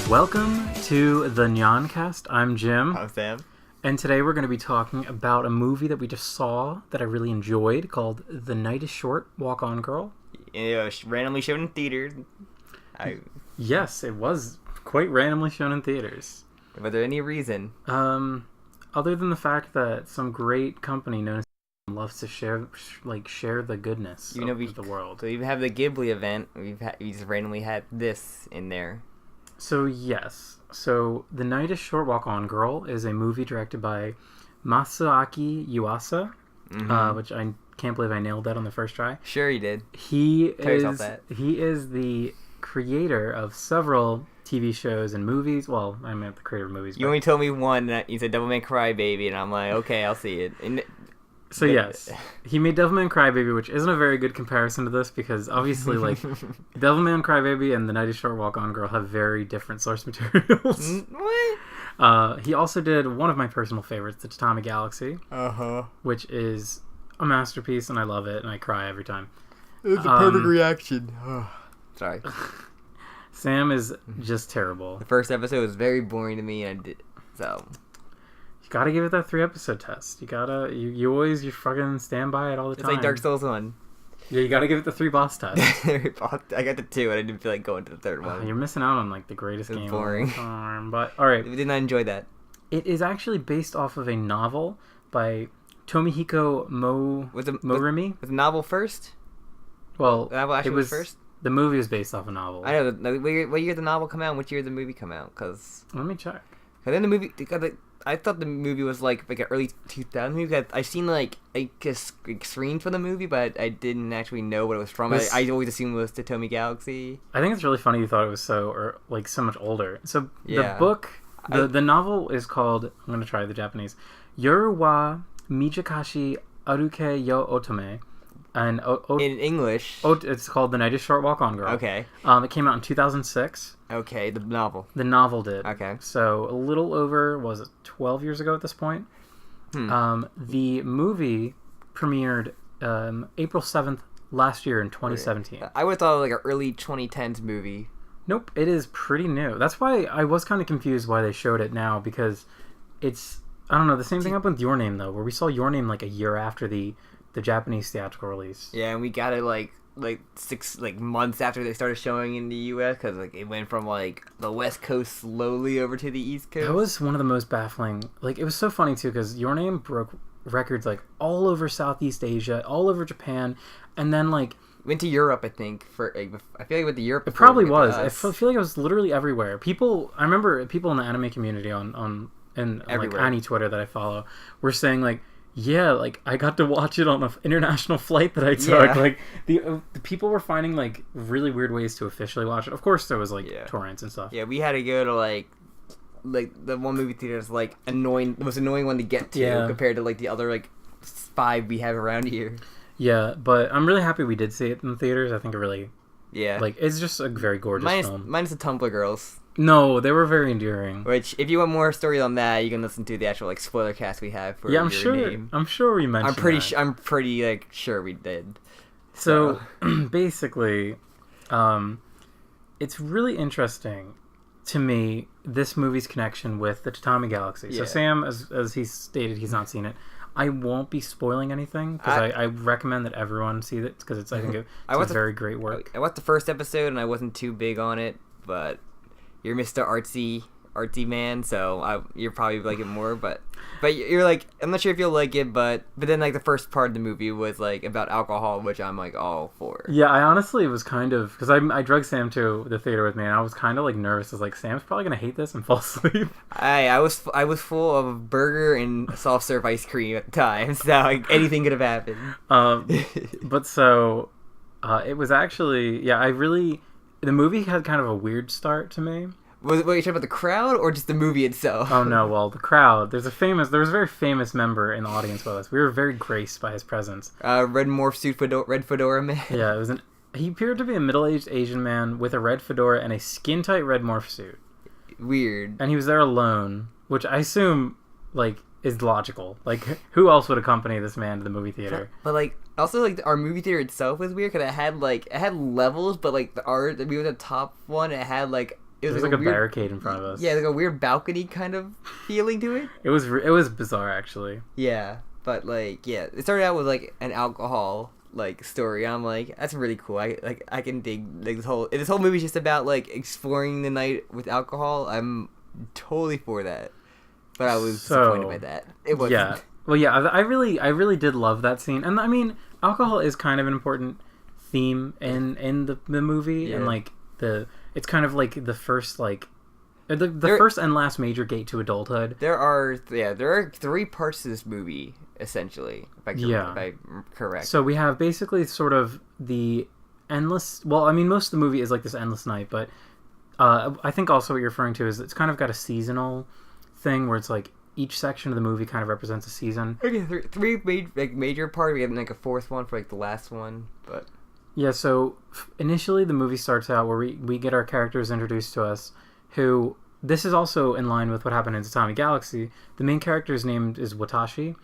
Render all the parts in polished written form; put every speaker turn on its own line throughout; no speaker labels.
Welcome to the Nyancast. I'm Jim.
I'm Sam.
And today we're going to be talking about a movie that we just saw that I really enjoyed called The Night is Short, Walk On Girl.
It was randomly shown in theaters.
Yes, it was quite randomly shown in theaters.
Was there any reason?
Other than the fact that some great company known as loves to share the goodness of the world.
So you have the Ghibli event. We just randomly had this in there.
So yes. So The Night is Short, Walk On Girl is a movie directed by Masaaki Yuasa, which I can't believe I nailed that on the first try.
Sure you did.
He is the creator of several TV shows and movies. Well, I meant the creator of movies.
You only told me one. You said Devilman Crybaby, and I'm like, okay, I'll see it.
So yes, he made Devilman Crybaby, which isn't a very good comparison to this because obviously, like, Devilman Crybaby and The Night is Short, Walk On Girl have very different source materials.
What?
He also did one of my personal favorites, The Tatami Galaxy, which is a masterpiece, and I love it, and I cry every time.
It's a perfect reaction. Sorry.
Sam is just terrible.
The first episode was very boring to me, and
You gotta give it that 3-episode test. You always fucking stand by it all the time.
It's like Dark Souls 1.
Yeah, you gotta give it the 3 boss test.
I got the 2, and I didn't feel like going to the third one.
You're missing out on like the greatest game
boring.
of all time. But alright.
I did not enjoy that.
It is actually based off of a novel by Tomihiko Morimi.
Was the novel first?
Well,
the novel actually was first?
The movie was based off a novel.
I know. What year did the novel come out and what year did the movie come out?
Let me check.
Because then the movie... I thought the movie was like an early 2000 movie. I seen like a screen for the movie, but I didn't actually know what it was from. I always assumed it was Tatami Galaxy.
I think it's really funny you thought it was so much older. So the book, the novel is called, I'm going to try the Japanese, Yoru wa Mijakashi Aruke yo Otome. And
in English,
it's called The Night is Short, Walk On Girl.
Okay.
It came out in 2006.
Okay, the novel.
The novel did.
Okay.
So a little over, 12 years ago at this point? The movie premiered April 7th last year in 2017.
I would have thought it was like an early 2010s movie.
Nope, it is pretty new. That's why I was kind of confused why they showed it now, because it's, I don't know, the same thing happened with Your Name, though, where we saw Your Name like a year after the Japanese theatrical release.
Yeah, and we got it like 6 months after they started showing in the U.S. because it went from the West Coast slowly over to the East Coast.
That was one of the most baffling. It was so funny too because Your Name broke records all over Southeast Asia, all over Japan, and then
went to Europe. I think I feel like it went to Europe.
It probably was. I feel like it was literally everywhere. I remember people in the anime community on Annie Twitter that I follow were saying yeah, I got to watch it on an international flight that I took.
Yeah.
The people were finding really weird ways to officially watch it. Of course, there was torrents and stuff.
Yeah, we had to go to the one movie theater is the most annoying one to get to compared to the other 5 we have around here.
Yeah, but I'm really happy we did see it in the theaters. I think it really it's just a very gorgeous film.
Minus the Tumblr girls.
No, they were very endearing.
Which, if you want more stories on that, you can listen to the actual spoiler cast we have for
I'm sure we mentioned.
I'm pretty sure we did.
So basically, it's really interesting to me this movie's connection with the Tatami Galaxy. Yeah. So Sam, as he stated, he's not seen it. I won't be spoiling anything because I recommend that everyone see it because I think it's very great work.
I watched the first episode and I wasn't too big on it, but you're Mr. Artsy man, so you're probably like it more. But you're I'm not sure if you'll like it, but then the first part of the movie was about alcohol, which I'm all for.
Yeah, I honestly was kind of because I drugged Sam to the theater with me, and I was kind of nervous. I was Sam's probably gonna hate this and fall asleep.
I was full of burger and soft serve ice cream at the time, so anything could have happened.
But so it was actually the movie had kind of a weird start to me.
Were you talking about the crowd or just the movie itself?
Oh no, well the crowd. There was a very famous member in the audience with us. We were very graced by his presence.
Red morph suit red fedora man.
Yeah, he appeared to be a middle-aged Asian man with a red fedora and a skin-tight red morph suit.
Weird.
And he was there alone, which I assume is logical. Who else would accompany this man to the movie theater?
But also our movie theater itself was weird because it had levels, but we were the top one. It had
It was like a weird barricade in front of us.
Yeah, like a weird balcony kind of feeling to it.
It was bizarre, actually.
Yeah, but like, yeah, it started out with like an alcohol like story. I'm like, that's really cool. I can dig like this whole movie's just about like exploring the night with alcohol. I'm totally for that, but I was disappointed by that. It wasn't.
Yeah. Well, yeah, I really did love that scene, and I mean, alcohol is kind of an important theme in the movie, and like it's kind of like the first like the first and last major gate to adulthood.
There are 3 parts to this movie essentially. If I'm correct.
So we have basically sort of the endless. Well, I mean, most of the movie is like this endless night, but I think also what you're referring to is it's kind of got a seasonal thing where it's like each section of the movie kind of represents a season.
Okay, 3 major parts. We have like a 4th one for like the last one, but
yeah. So initially, the movie starts out where we get our characters introduced to us. Who this is also in line with what happened in Tatami Galaxy. The main character's name is Watashi,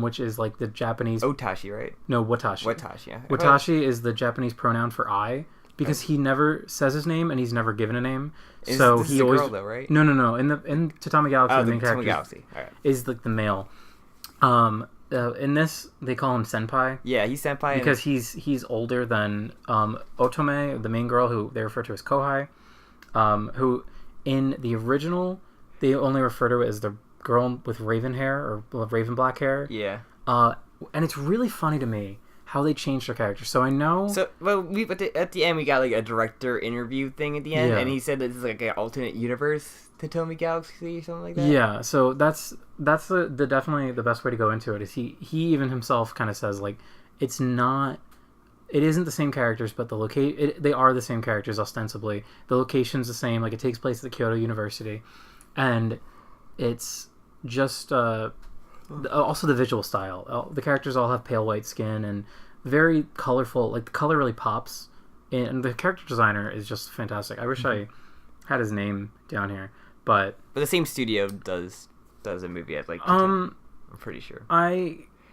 which is like the Japanese.
Otashi, right?
No, Watashi.
Watashi, yeah.
Watashi is the Japanese pronoun for I. Because he never says his name and he's never given a name, so
this
he
is a
always
girl, though, right?
No. In Tatami Galaxy, the main
Tatami
character
Galaxy. All right.
is like the male. In this, they call him senpai.
Yeah, he's senpai
because he's older than Otome, the main girl who they refer to as Kohai. Who in the original they only refer to it as the girl with raven hair or raven black hair.
Yeah.
And it's really funny to me how they changed their character. So I know.
So at the end we got like a director interview thing at the end, and he said that this is like an alternate universe to Tatami Galaxy or something like that.
Yeah. So that's the definitely the best way to go into it. Is he even himself kind of says like it's not. It isn't the same characters, but they are the same characters ostensibly. The location's the same. Like it takes place at the Kyoto University, and it's just also the visual style. The characters all have pale white skin and very colorful. Like the color really pops, and the character designer is just fantastic. I wish I had his name down here, but
the same studio does a movie. I'm pretty sure.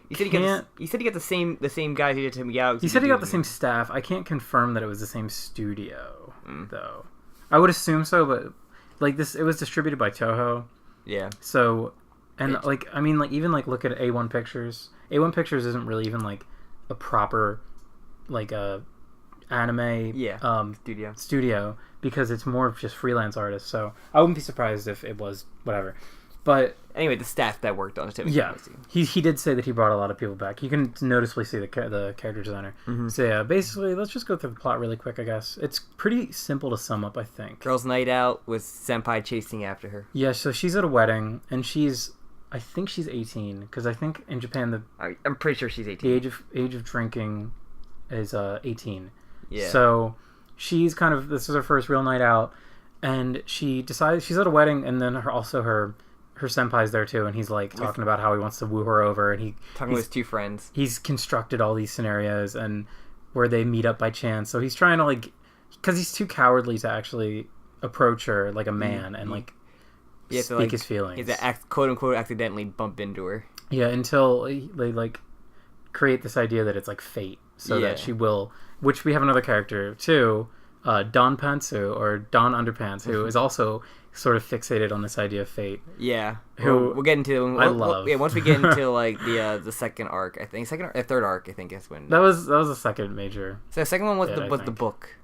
He said he got the same guys who did Tatami Galaxy.
He said he got the same staff. I can't confirm that it was the same studio though. I would assume so, but like this, it was distributed by Toho.
Yeah.
So. And like I mean like even like look at A1 Pictures. A1 Pictures isn't really even like a proper like a anime studio because it's more of just freelance artists. So I wouldn't be surprised if it was whatever. But
anyway, the staff that worked on it.
Yeah, he did say that he brought a lot of people back. You can noticeably see the character designer. Mm-hmm. So yeah, basically, let's just go through the plot really quick. I guess it's pretty simple to sum up. I think.
Girls' night out with senpai chasing after her.
Yeah, so she's at a wedding and I think she's 18 because I think in Japan
I'm pretty sure she's 18.
The age of drinking is 18.
Yeah.
So she's this is her first real night out, and she decides she's at a wedding, and then her senpai's there too, and he's like talking about how he wants to woo her over, and
talking with his 2 friends.
He's constructed all these scenarios and where they meet up by chance. So he's trying to because he's too cowardly to actually approach her like a man and speak his feelings.
He's quote unquote accidentally bump into her.
Yeah, until they create this idea that it's like fate, so that she will. Which we have another character too, Don Pantsu or Don Underpants, who is also sort of fixated on this idea of fate.
Yeah, we'll get into. Once we get into like the second arc, I think third arc. I think is when
that was the second major.
So the second one was the book.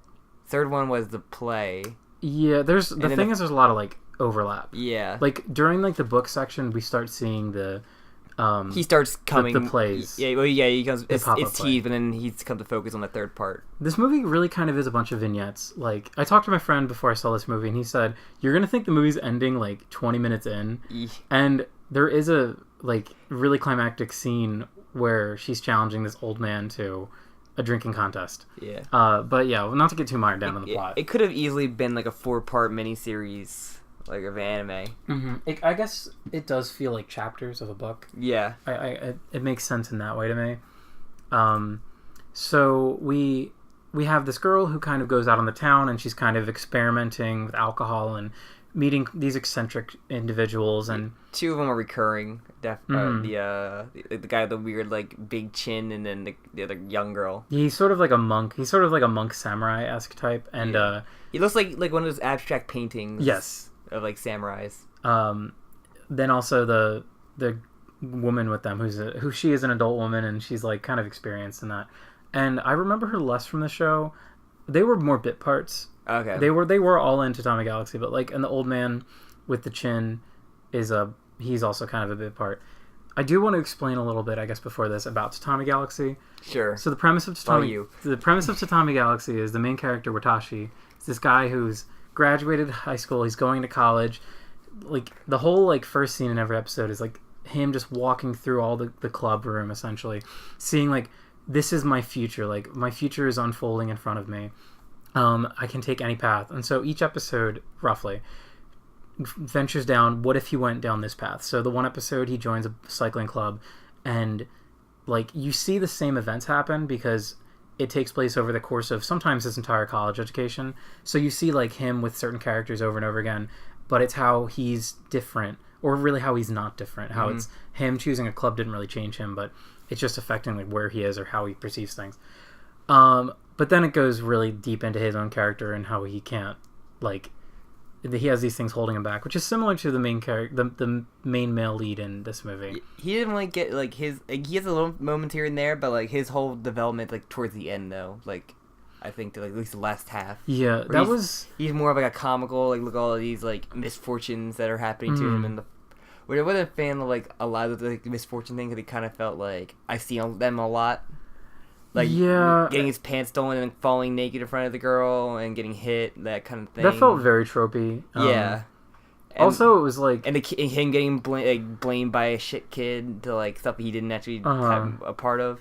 Third one was the play.
Yeah, there's there's a lot of overlap.
Yeah,
during the book section, we start seeing the.
He starts coming
the plays.
He comes. It's teased, but then he's come to focus on the third part.
This movie really kind of is a bunch of vignettes. I talked to my friend before I saw this movie, and he said you're gonna think the movie's ending 20 minutes in, and there is a really climactic scene where she's challenging this old man to a drinking contest.
Yeah.
But yeah, not to get too mired down on the plot.
It could have easily been a 4-part miniseries. Of anime.
Mm-hmm. I guess it does feel like chapters of a book.
Yeah.
It makes sense in that way to me. So we have this girl who kind of goes out on the town and she's kind of experimenting with alcohol, and meeting these eccentric individuals, and
2 of them are recurring. The guy with the weird like big chin, and then the other young girl.
He's sort of like a monk. He's sort of like a monk samurai-esque type, and
he looks like one of those abstract paintings.
Yes.
Of like samurais.
Then also the woman with them, who she is an adult woman, and she's like kind of experienced in that. And I remember her less from the show. They were more bit parts.
Okay.
They were all in Tatami Galaxy, but like, and the old man with the chin he's also kind of a bit part. I do want to explain a little bit, I guess, before this about Tatami Galaxy.
Sure.
So the premise of Tatami Galaxy is the main character Watashi. It's this guy who's graduated high school. He's going to college. Like the whole like first scene in every episode is like him just walking through all the club room, essentially, seeing like, this is my future. Like my future is unfolding in front of me. I can take any path. And so each episode, roughly, ventures down, what if he went down this path? So the one episode, he joins a cycling club, and like you see the same events happen because it takes place over the course of sometimes his entire college education. So you see like him with certain characters over and over again, but it's how he's different, or really how he's not different. How it's him choosing a club didn't really change him, but it's just affecting like where he is or how he perceives things. But then it goes really deep into his own character and how he can't, like, he has these things holding him back, which is similar to the main character, the main male lead in this movie.
He didn't like get like his like, he has a little moments here and there, but like his whole development like towards the end though, like I think to like at least the last half.
Yeah,
he's more of like a comical, like look at all of these like misfortunes that are happening to him, and I wasn't a fan of like a lot of the like, misfortune things, because he kind of felt like I see them a lot. Like, getting his pants stolen and falling naked in front of the girl and getting hit, that kind of thing.
That felt very tropey.
Yeah. And
also, it was like...
And him getting blamed by a shit kid to, like, stuff he didn't actually have a part of.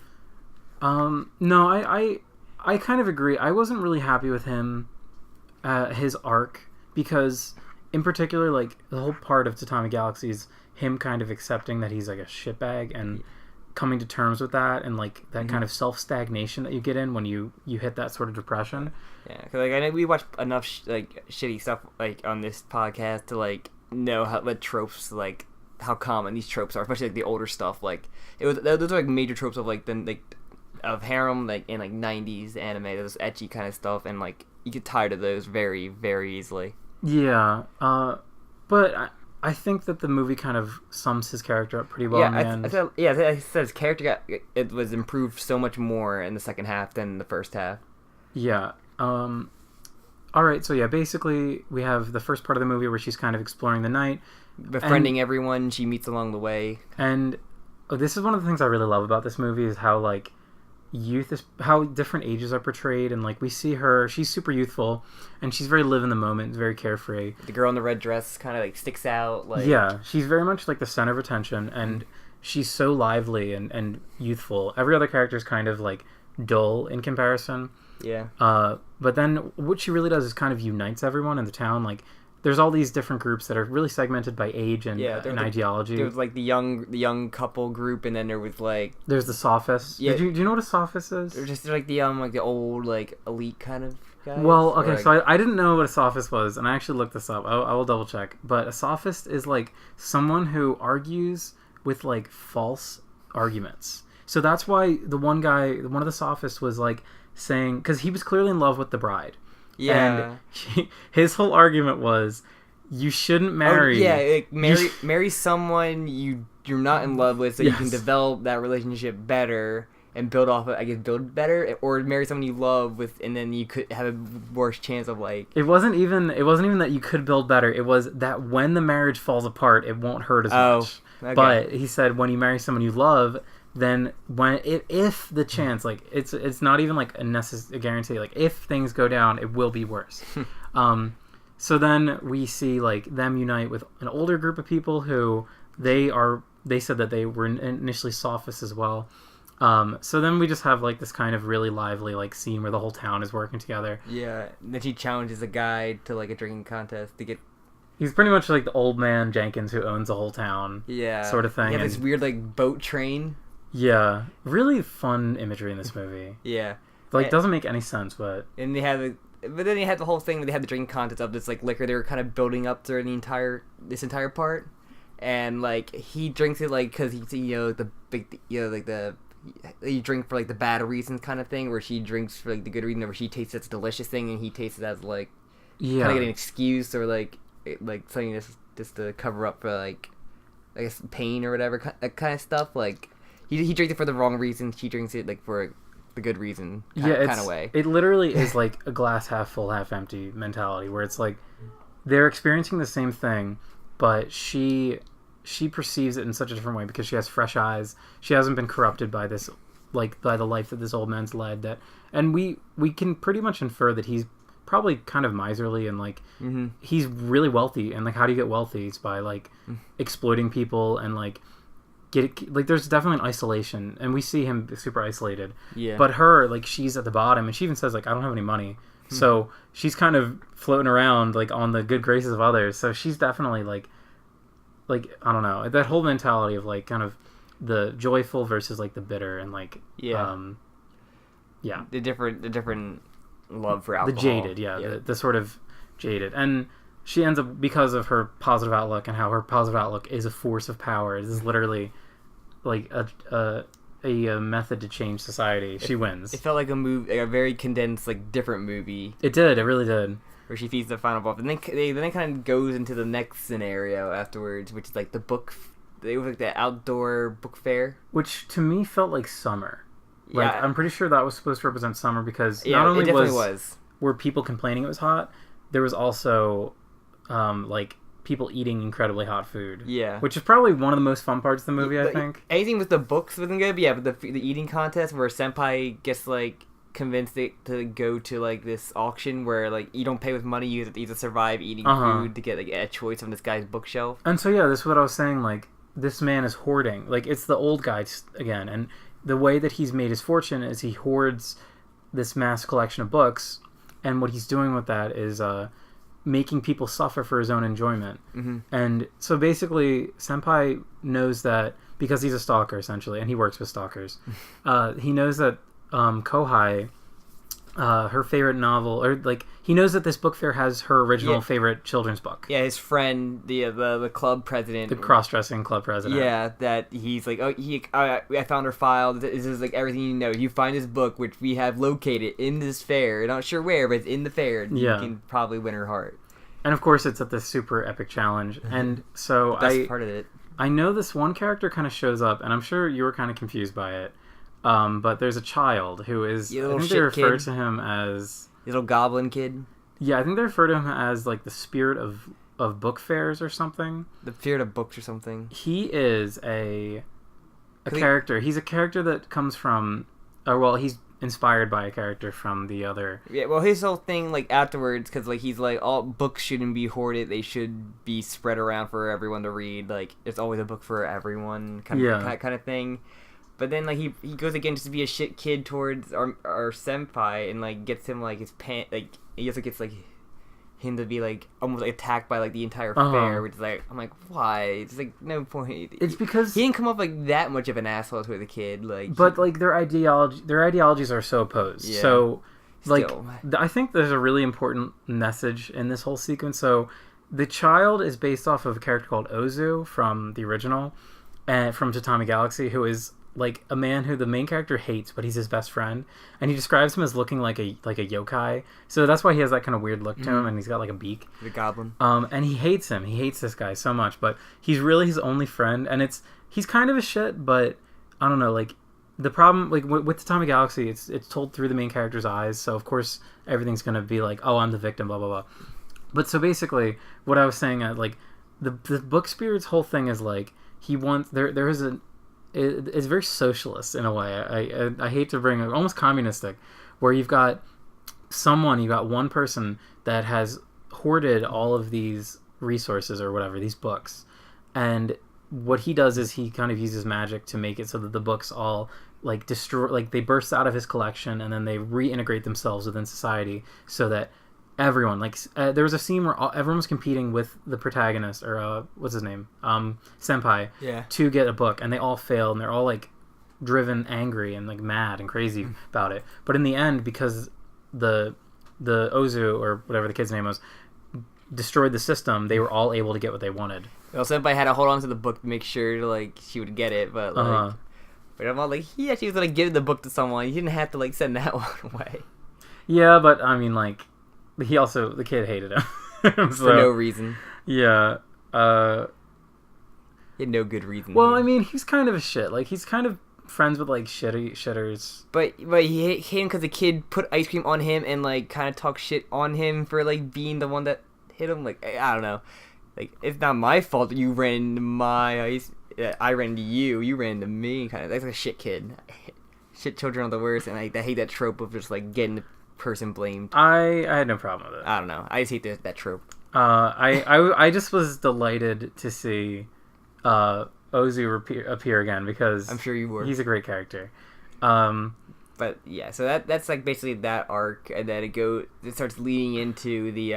No, I kind of agree. I wasn't really happy with him, his arc, because, in particular, like, the whole part of Tatami Galaxy is him kind of accepting that he's, like, a shitbag, and coming to terms with that, and like that kind of self-stagnation that you get in when you hit that sort of depression.
Yeah, because like I know we watch enough shitty stuff like on this podcast to like know how the tropes, like how common these tropes are, especially like the older stuff. Like those are like major tropes of like of harem, like in like 90s anime, those ecchi kind of stuff, and like you get tired of those very, very easily.
Yeah, but I think that the movie kind of sums his character up pretty well.
I said his character it was improved so much more in the second half than the first half.
Yeah. All right. So yeah, basically we have the first part of the movie where she's kind of exploring the night,
befriending everyone she meets along the way.
And this is one of the things I really love about this movie is how like how different ages are portrayed, and like we see her, she's super youthful and she's very live in the moment, very carefree.
The girl in the red dress kind of like sticks out, like,
yeah, she's very much like the center of attention, and she's so lively and youthful. Every other character is kind of like dull in comparison.
Yeah.
But then what she really does is kind of unites everyone in the town. Like there's all these different groups that are really segmented by age and ideology.
There was like the young couple group, and then there was like
there's the sophists. Yeah. Do you know what a sophist is?
They're just like the old like elite kind of guys.
Well, okay, like... so I didn't know what a sophist was, and I actually looked this up. I will double check. But a sophist is like someone who argues with like false arguments. So that's why one of the sophists was like saying, because he was clearly in love with the bride.
Yeah.
And his whole argument was, you shouldn't marry...
marry someone you're not in love with, so you can develop that relationship better and build off it, I guess, build better, or marry someone you love with, and then you could have a worse chance of like... It wasn't even
that you could build better, it was that when the marriage falls apart, it won't hurt as much. Okay. But he said when you marry someone you love... then if the chance, like it's not even like a guarantee, like if things go down, it will be worse. So then we see like them unite with an older group of people who they said that they were initially sophists as well. So then we just have like this kind of really lively like scene where the whole town is working together.
Yeah, and then she challenges a guy to like a drinking contest to get...
He's pretty much like the old man Jenkins who owns the whole town.
Yeah.
Sort of thing.
Yeah, this weird like boat train.
Yeah, really fun imagery in this movie.
Yeah,
like doesn't make any sense, but
and they have but then they had the whole thing where they had the drinking contest of this like liquor they were kind of building up during this entire part, and like he drinks it like because he's the big like the you drink for like the bad reasons kind of thing, where she drinks for like the good reason, where she tastes it's a delicious thing and he tastes it as like kind of get an excuse or like something just to cover up for like I guess pain or whatever kind of stuff. Like he drinks it for the wrong reason, she drinks it like for the good reason kind of way.
It literally is like a glass half full half empty mentality, where it's like they're experiencing the same thing, but she perceives it in such a different way because she has fresh eyes. She hasn't been corrupted by this, like by the life that this old man's led. And we can pretty much infer that he's probably kind of miserly and like he's really wealthy. And like, how do you get wealthy? It's by like exploiting people and like there's definitely an isolation, and we see him super isolated. Yeah. But her, like, she's at the bottom, and she even says like, I don't have any money. So she's kind of floating around like on the good graces of others. So she's definitely like I don't know, that whole mentality of like kind of the joyful versus like the bitter and like the different love for alcohol, the jaded, the sort of jaded. And she ends up, because of her positive outlook and how her positive outlook is a force of power, it is literally like a method to change society. She wins. It
felt like a movie, like a very condensed, like different movie.
It did. It really did.
Where she feeds the final boss, and then it kind of goes into the next scenario afterwards, which is like the book. It was like the outdoor book fair,
which to me felt like summer. Like, I'm pretty sure that was supposed to represent summer because not only were people complaining it was hot, there was also like people eating incredibly hot food. Yeah, which is probably one of the most fun parts of the movie. I think
anything with the books wasn't good, but the eating contest where Senpai gets like convinced it to go to like this auction where like you don't pay with money, you have to survive eating food to get like a choice on this guy's bookshelf.
And so this is what I was saying, like this man is hoarding, like it's the old guy again, and the way that he's made his fortune is he hoards this mass collection of books, and what he's doing with that is making people suffer for his own enjoyment. And so basically Senpai knows that, because he's a stalker essentially and he works with stalkers, he knows that Kohai, her favorite novel, or like he knows that this book fair has her original favorite children's book.
Yeah, his friend, the club president,
the cross-dressing club president.
Yeah, that he's like, I found her file. This is like everything you know. You find this book which we have located in this fair. Not sure where, but it's in the fair. And you can probably win her heart. And
of course, it's at this super epic challenge. And so
the best part of it.
I know this one character kind of shows up, and I'm sure you were kind of confused by it. But there's a child who is, I think they refer to him as...
Little goblin kid?
Yeah, I think they refer to him as, like, the spirit of book fairs or something.
The spirit of books or something.
He is a character. He's a character that comes from... he's inspired by a character from the other...
Yeah, well, his whole thing, like, afterwards, because, like, he's like, all books shouldn't be hoarded. They should be spread around for everyone to read. Like, there's always a book for everyone kind of thing. But then, like, he goes again just to be a shit kid towards our senpai, and, like, gets him, like, his pants, like, he also gets, like, him to be, like, almost like, attacked by, like, the entire fair, which is, like, I'm like, why? It's, like, no point.
It's because...
He didn't come up, like, that much of an asshole to the kid, like...
But, like, their ideologies are so opposed. Yeah. So, like, I think there's a really important message in this whole sequence. So, the child is based off of a character called Ozu from the original, and from Tatami Galaxy, who is... like a man who the main character hates, but he's his best friend, and he describes him as looking like a yokai. So that's why he has that kind of weird look to him, and he's got like a beak.
The goblin.
And he hates him. He hates this guy so much, but he's really his only friend, and he's kind of a shit. But I don't know, like the problem, like with Tatami Galaxy, it's told through the main character's eyes, so of course everything's gonna be like, oh, I'm the victim, blah blah blah. But so basically, what I was saying, like the book spirit's whole thing is like he wants there is a. It's very socialist in a way. I hate to bring it, almost communistic, where you've got one person that has hoarded all of these resources or whatever, these books, and what he does is he kind of uses magic to make it so that the books all like destroy, like they burst out of his collection and then they reintegrate themselves within society, so that everyone, like there was a scene where everyone was competing with the protagonist, or what's his name, senpai, to get a book, and they all failed, and they're all like driven angry and like mad and crazy about it. But in the end, because the the Ozu, or whatever the kid's name was, destroyed the system, they were all able to get what they wanted.
Well, Senpai had to hold on to the book to make sure like she would get it, but like, but I'm all like, he actually was gonna give the book to someone. He didn't have to like send that one away.
Yeah, but I mean, like, the kid hated him so,
for no reason.
Yeah.
He had no good reason.
Well, I mean, he's kind of a shit. Like, he's kind of friends with like shitters.
But he hit him because the kid put ice cream on him and like kind of talked shit on him for like being the one that hit him. Like, I don't know. Like, it's not my fault that you ran into my ice. I ran into you. You ran into me. Kind of. That's like a shit kid. Shit children are the worst, and I hate that trope of just like getting the person blamed.
I had no problem with it.
I don't know. I just hate that trope.
I just was delighted to see Ozu appear again, because
I'm sure you were.
He's a great character.
But yeah, so that's like basically that arc, and then it starts leading into the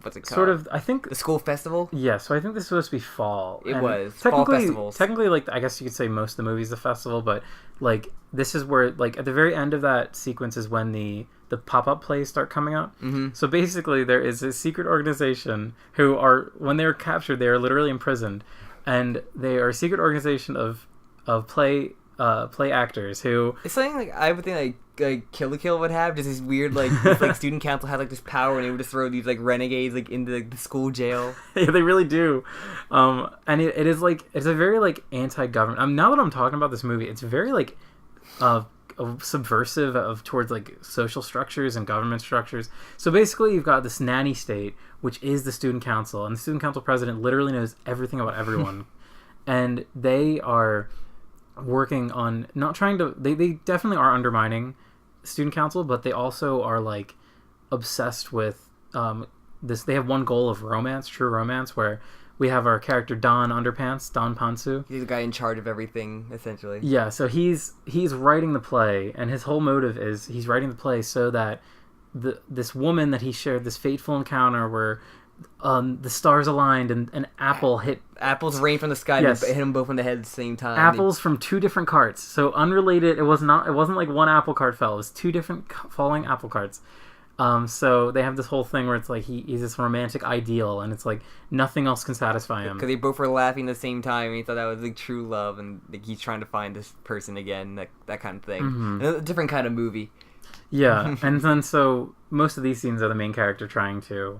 what's it called?
Sort of, I think,
the school festival.
Yeah, so I think this was supposed to be fall.
It was fall festivals.
Technically, like, I guess you could say most of the movie is the festival, but like this is where, like, at the very end of that sequence is when the pop-up plays start coming up.
Mm-hmm.
So basically, there is a secret organization who are, when they are captured, they are literally imprisoned, and they are a secret organization of play actors who...
It's something like I would think like Kill la Kill would have, just this weird like this, like student council had like this power, and they would just throw these like renegades like into like, the school jail.
Yeah, they really do. And it is like, it's a very like anti-government. Now that I'm talking about this movie, it's very like subversive towards like social structures and government structures. So basically, you've got this nanny state, which is the student council, and the student council president literally knows everything about everyone, and they are working on not trying to, they definitely are undermining student council, but they also are like obsessed with this. They have one goal of romance, true romance, where we have our character Don Pantsu.
He's the guy in charge of everything, essentially.
Yeah, so he's writing the play, and his whole motive is he's writing the play so that this woman that he shared this fateful encounter where the stars aligned and
apples rained from the sky.
Yes.
And hit them both on the head at the same time.
Apples from two different carts, so unrelated. It wasn't like one apple cart fell. It was two different falling apple carts. So they have this whole thing where it's like he's this romantic ideal, and it's like nothing else can satisfy him.
Because they both were laughing at the same time, and he thought that was like true love, and like, he's trying to find this person again, that kind of thing.
Mm-hmm.
And a different kind of movie.
Yeah, and then so most of these scenes are the main character trying to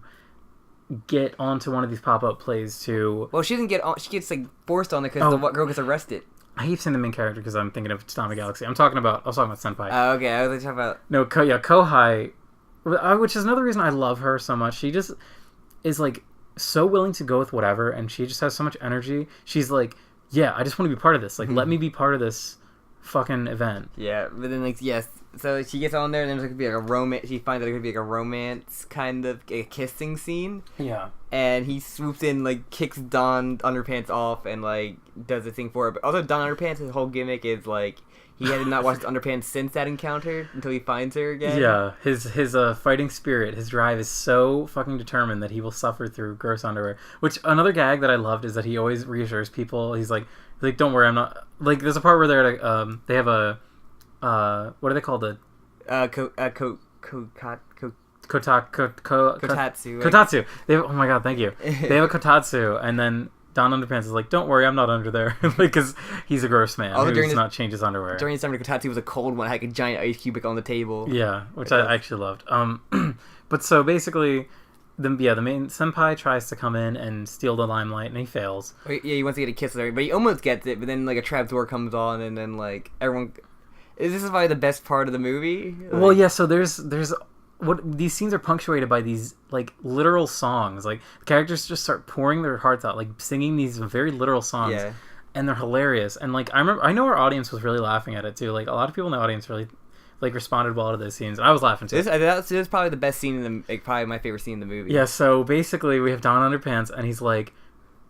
get onto one of these pop-up plays to...
Well, she doesn't get on. She gets like forced on it because the girl gets arrested.
I keep saying the main character because I'm thinking of Tatami Galaxy. I was talking about Senpai.
Oh, okay. I was talking about...
No, Kohai, which is another reason I love her so much. She just is like so willing to go with whatever, and she just has so much energy. She's like, yeah, I just want to be part of this. Like, let me be part of this fucking event.
Yeah, but then like, yes, so she gets on there, and then there's gonna be like a romance. She finds that there's gonna be like a romance kind of a kissing scene.
Yeah.
And he swoops in, like, kicks Don Underpants off, and like does the thing for her. But also, Don Underpants, his whole gimmick is like he had not watched Underpants since that encounter until he finds her again.
Yeah, his fighting spirit, his drive is so fucking determined that he will suffer through gross underwear. Which, another gag that I loved is that he always reassures people. He's like, don't worry, I'm not... Like, there's a part where they're at they have a... what are they called?
Kotatsu.
Kotatsu. Oh my god, thank you. They have a kotatsu, and then Don Underpants is like, don't worry, I'm not under there. Because he's a gross man who does not change his underwear.
During the summer, the kotatsu was a cold one. It had like a giant ice cubic on the table.
Yeah, which I actually loved. But so basically... the main senpai tries to come in and steal the limelight, and he fails.
Yeah, he wants to get a kiss with everybody. He almost gets it, but then like a trap door comes on, and then like everyone. This is probably the best part of the movie. Like...
Well, yeah. So there's what these scenes are punctuated by these like literal songs. Like the characters just start pouring their hearts out, like singing these very literal songs,
yeah.
And they're hilarious. And like I know our audience was really laughing at it too. Like a lot of people in the audience really like responded well to those scenes. I was laughing too.
This is probably the best scene in the, like, probably my favorite scene in the movie.
Yeah. So basically, we have Don Underpants, and he's like,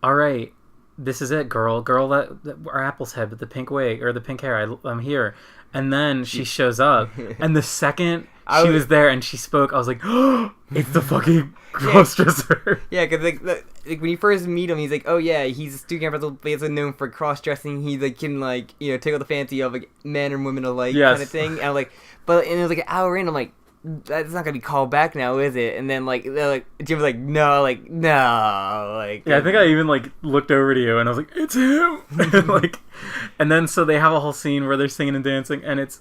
"All right, this is it, girl that our apple's head with the pink wig or the pink hair. I'm here." And then she shows up, and the second she was there and she spoke, I was like, "Oh, it's the fucking cross-dresser."
Yeah, because like when you first meet him, he's like, "Oh yeah, he's a student council, but he's known for cross-dressing. He like can like tickle the fancy of like men and women alike kind of thing." And I'm like, and it was like an hour in, I'm like, that's not gonna be called back now, is it? And then like they're like Jim was like no, like
Yeah, I think I even like looked over to you and I was like, it's him. Like, and then so they have a whole scene where they're singing and dancing, and it's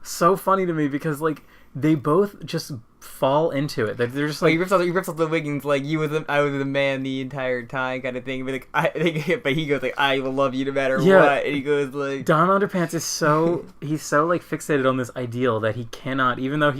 so funny to me because like they both just fall into it. They're just like
he rips off the wig and like I was the man the entire time kind of thing. But like but he goes like I will love you no matter what, and he goes like
Don Underpants is he's so like fixated on this ideal that he cannot, even though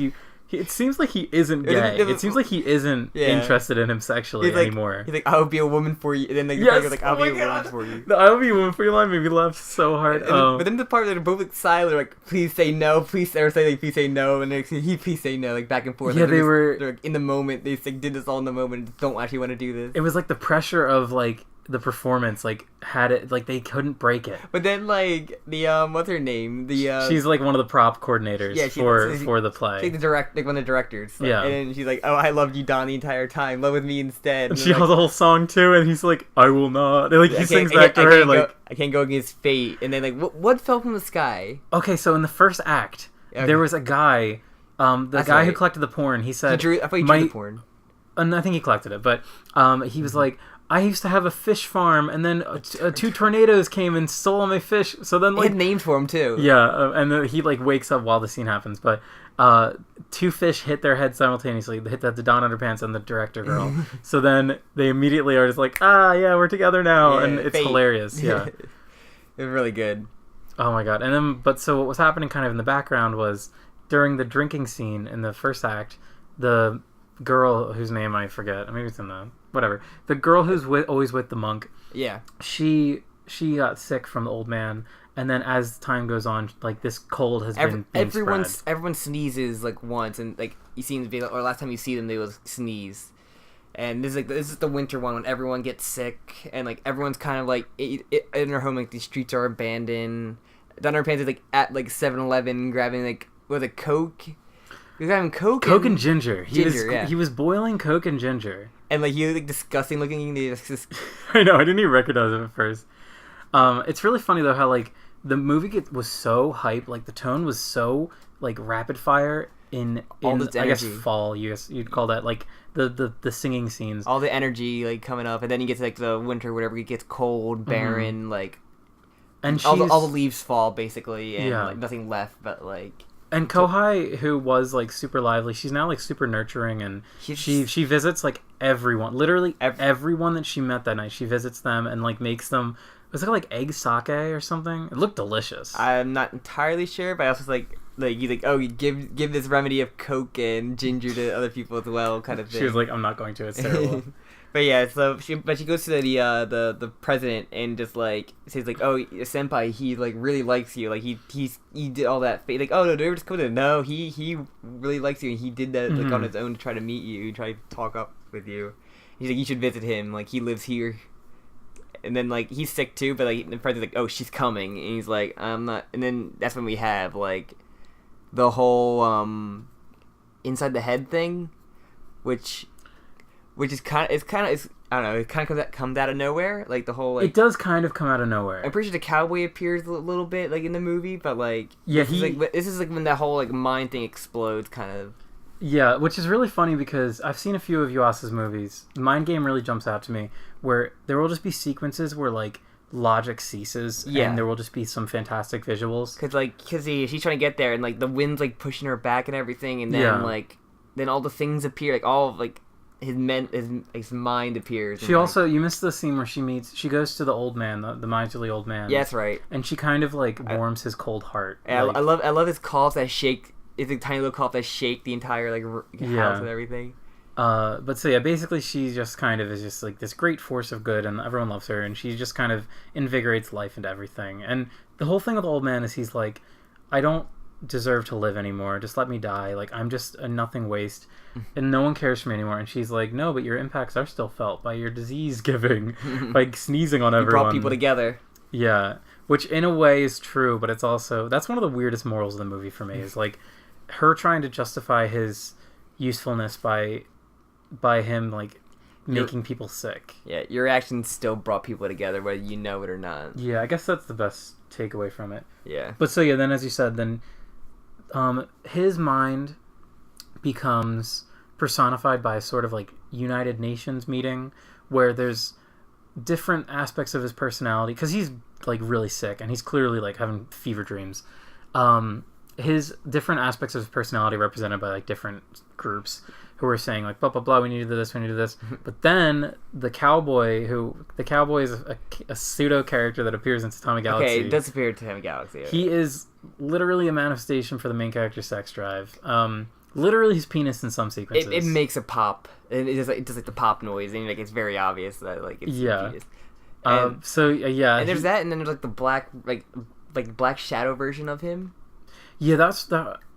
it seems like he isn't gay. It seems like he isn't interested in him sexually anymore.
He's like, I'll be a woman for you. And then like, the goes like, I'll be a woman for you.
The I'll be a woman for you line made me laugh so hard.
But then the part where they're both like silent, like, please say no, please say like, please say no, and please say no, like back and forth.
Yeah,
like,
they're
like, in the moment. They like, did this all in the moment. Don't actually want to do this.
It was like the pressure of like the performance like had it like they couldn't break it.
But then like the what's her name?
She's like one of the prop coordinators for the play.
She's like one of the directors. Like,
yeah.
And then she's like, oh, I loved you, Don, the entire time. Love with me instead.
And she has a whole song too, and he's like, I will not. And, like he sings back to her like,
I can't go against fate. And then like what fell from the sky?
Okay, so in the first act, there was a guy, the guy who collected the porn. He said,
I thought he drew the porn.
And I think he collected it, but he was like, I used to have a fish farm, and then 2 tornadoes came and stole all my fish. So then, like,
he had names for him too.
Yeah, and then he like wakes up while the scene happens. But 2 fish hit their heads simultaneously. They hit the Don Underpants and the director girl. So then they immediately are just like, yeah, we're together now, and it's hilarious. Yeah,
it was really good.
Oh my god! And then, so what was happening kind of in the background was during the drinking scene in the first act, the girl whose name I forget, maybe it's in the girl who's always with the monk.
Yeah.
She got sick from the old man, and then as time goes on, like this cold has been
everyone
spread.
Sneezes like once, and like you see them, or last time you see them, they will sneeze. And this is the winter one when everyone gets sick, and like everyone's kind of like in their home, like the streets are abandoned. Don Underpants is like at like 7-Eleven grabbing like with a Coke. He was having Coke
and ginger. He was boiling Coke and ginger.
And like he was like disgusting looking.
I know. I didn't even recognize him at first. It's really funny though how like the movie was so hype. Like the tone was so like rapid fire in I guess fall. You'd call that like the singing scenes.
All the energy like coming up, and then you get to like the winter, whatever. It gets cold, barren, like, and all the leaves fall basically, and like nothing left but like.
And Kohai, who was like super lively, she's now like super nurturing, and she visits like everyone, literally everyone that she met that night. She visits them and like makes them. Was it like egg sake or something? It looked delicious.
I'm not entirely sure, but I also you give this remedy of Coke and ginger to other people as well, kind of thing.
She was like, I'm not going to. It's terrible.
But yeah, so she goes to the president and just like says like, oh, senpai, he like really likes you, like he did all that like, oh no, did you ever just come to no, he really likes you, and he did that like on his own to try to meet you, try to talk up with you. He's like, you should visit him, like he lives here. And then like he's sick too, but like the president's like, oh, she's coming, and he's like, I'm not. And then that's when we have like the whole inside the head thing, which is kind of I don't know, it kind of comes out of nowhere, like the whole like,
it does kind of come out of nowhere.
I'm pretty sure the cowboy appears a little bit like in the movie, but like this is like when that whole like mind thing explodes, kind of.
Yeah, which is really funny because I've seen a few of Yuasa's movies. Mind Game really jumps out to me, where there will just be sequences where like logic ceases, and there will just be some fantastic visuals.
Because she's trying to get there, and like the wind's like pushing her back and everything, and then then all the things appear, like all of, like his mind appears.
She also, you missed the scene where she goes to the old man, the miserly old man.
Yeah, that's right.
And she kind of like warms his cold heart.
Yeah, like, I love his coughs that shake. It's a tiny little cough that shake the entire like house and everything.
But so yeah, basically she just kind of is just like this great force of good, and everyone loves her, and she just kind of invigorates life into everything. And the whole thing with the old man is he's like, I don't deserve to live anymore. Just let me die. Like I'm just a nothing waste, and no one cares for me anymore. And she's like, no, but your impacts are still felt by your disease giving, like sneezing on everyone.
You brought people together.
Yeah, which in a way is true, but it's also that's one of the weirdest morals of the movie for me. Is like her trying to justify his usefulness by him like making people sick.
Yeah, your actions still brought people together, whether you know it or not.
Yeah, I guess that's the best takeaway from it.
Yeah.
But so yeah, then as you said, then his mind becomes personified by a sort of like United Nations meeting where there's different aspects of his personality, because he's like really sick and he's clearly like having fever dreams. His different aspects of his personality represented by like different groups who are saying like blah blah blah, we need to do this, we need to do this. But then the cowboy is a pseudo character that appears in Tatami Galaxy.
Okay, it does appear in Tatami Galaxy. Right?
He is literally a manifestation for the main character's sex drive. Literally his penis in some sequences.
It makes a pop. It does like the pop noise, and like it's very obvious that like it's penis. And,
and
there's that, and then there's like the black black shadow version of him.
Yeah,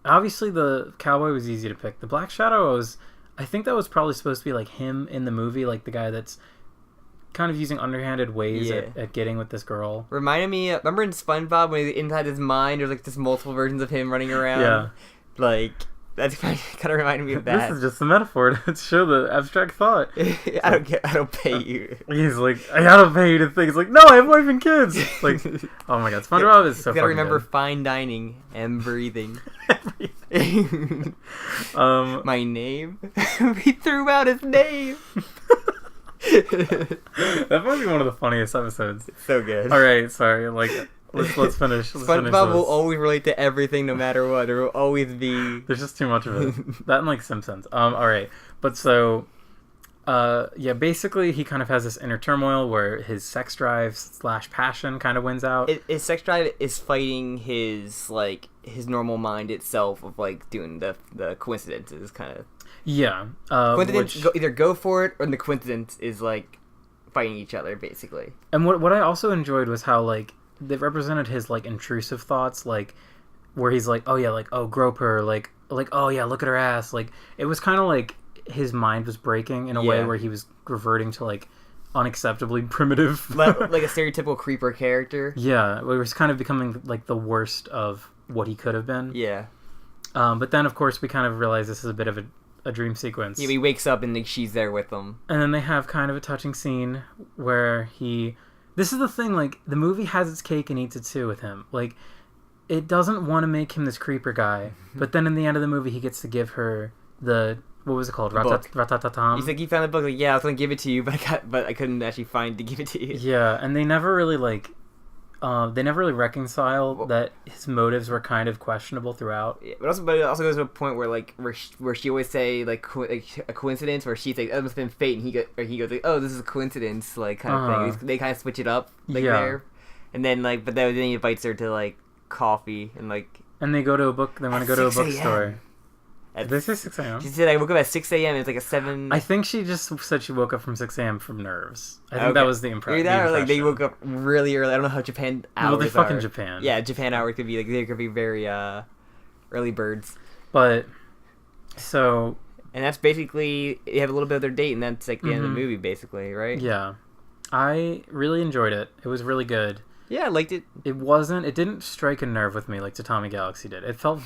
obviously the cowboy was easy to pick. The Black Shadow I think that was probably supposed to be like him in the movie, like the guy that's kind of using underhanded ways at getting with this girl.
Reminded me, remember in SpongeBob when he's inside his mind, there's like just multiple versions of him running around?
Yeah.
Like, that's kind of reminded me of that.
This is just a metaphor to show the abstract thought.
I don't pay you.
He's like, I don't pay you to think. It's like, no, I have wife and kids. Like, oh my god, SpongeBob is so
you gotta remember
good.
fine dining and breathing. My name? We threw out his name.
That might be one of the funniest episodes.
It's so good.
All right, sorry. Like, let's finish.
SpongeBob will always relate to everything, no matter what. There will always be.
There's just too much of it. That and like Simpsons. All right, but so, basically he kind of has this inner turmoil where his sex drive / passion kind of wins out.
His sex drive is fighting his normal mind itself of like doing the coincidences kind of.
Yeah.
Coincidence, either go for it, or the coincidence is like fighting each other basically.
And what I also enjoyed was how like they represented his like intrusive thoughts, like where he's like, oh yeah, like, oh, grope her, like oh yeah, look at her ass. Like it was kind of like his mind was breaking in a way where he was reverting to like unacceptably primitive,
like a stereotypical creeper character.
Yeah, it was kind of becoming like the worst of what he could have been.
Yeah.
But then of course we kind of realize this is a bit of a dream sequence.
Yeah, he wakes up and she's there with him.
And then they have kind of a touching scene where this is the thing, like, the movie has its cake and eats it too with him. Like, it doesn't want to make him this creeper guy, but then in the end of the movie, he gets to give her what was it called? Ratatatam.
He's like, you found the book. Like, yeah, I was going to give it to you, but I couldn't actually find to give it to you.
Yeah, and they never really, reconcile that his motives were kind of questionable throughout.
Yeah, but it also goes to a point where like where she always say like a coincidence, where she's like, oh, it must have been fate, and he goes like, oh, this is a coincidence, like kind of thing. They kind of switch it up there, and then like, but then he invites her to like coffee and like. And
they go to a book. They want to go to a bookstore. This is 6 a.m.
She said I woke up at 6 a.m. It's like a 7.
I think she just said she woke up from 6 a.m. from nerves. I think that was the impression.
Either that or like they woke up really early. I don't know how Japan hours
they're fucking Japan.
Yeah, Japan hours could be like they could be very early birds.
But so.
And that's basically you have a little bit of their date, and that's like the end of the movie, basically, right?
Yeah, I really enjoyed it. It was really good.
Yeah, I liked it.
It didn't strike a nerve with me like Tatami Galaxy did. It felt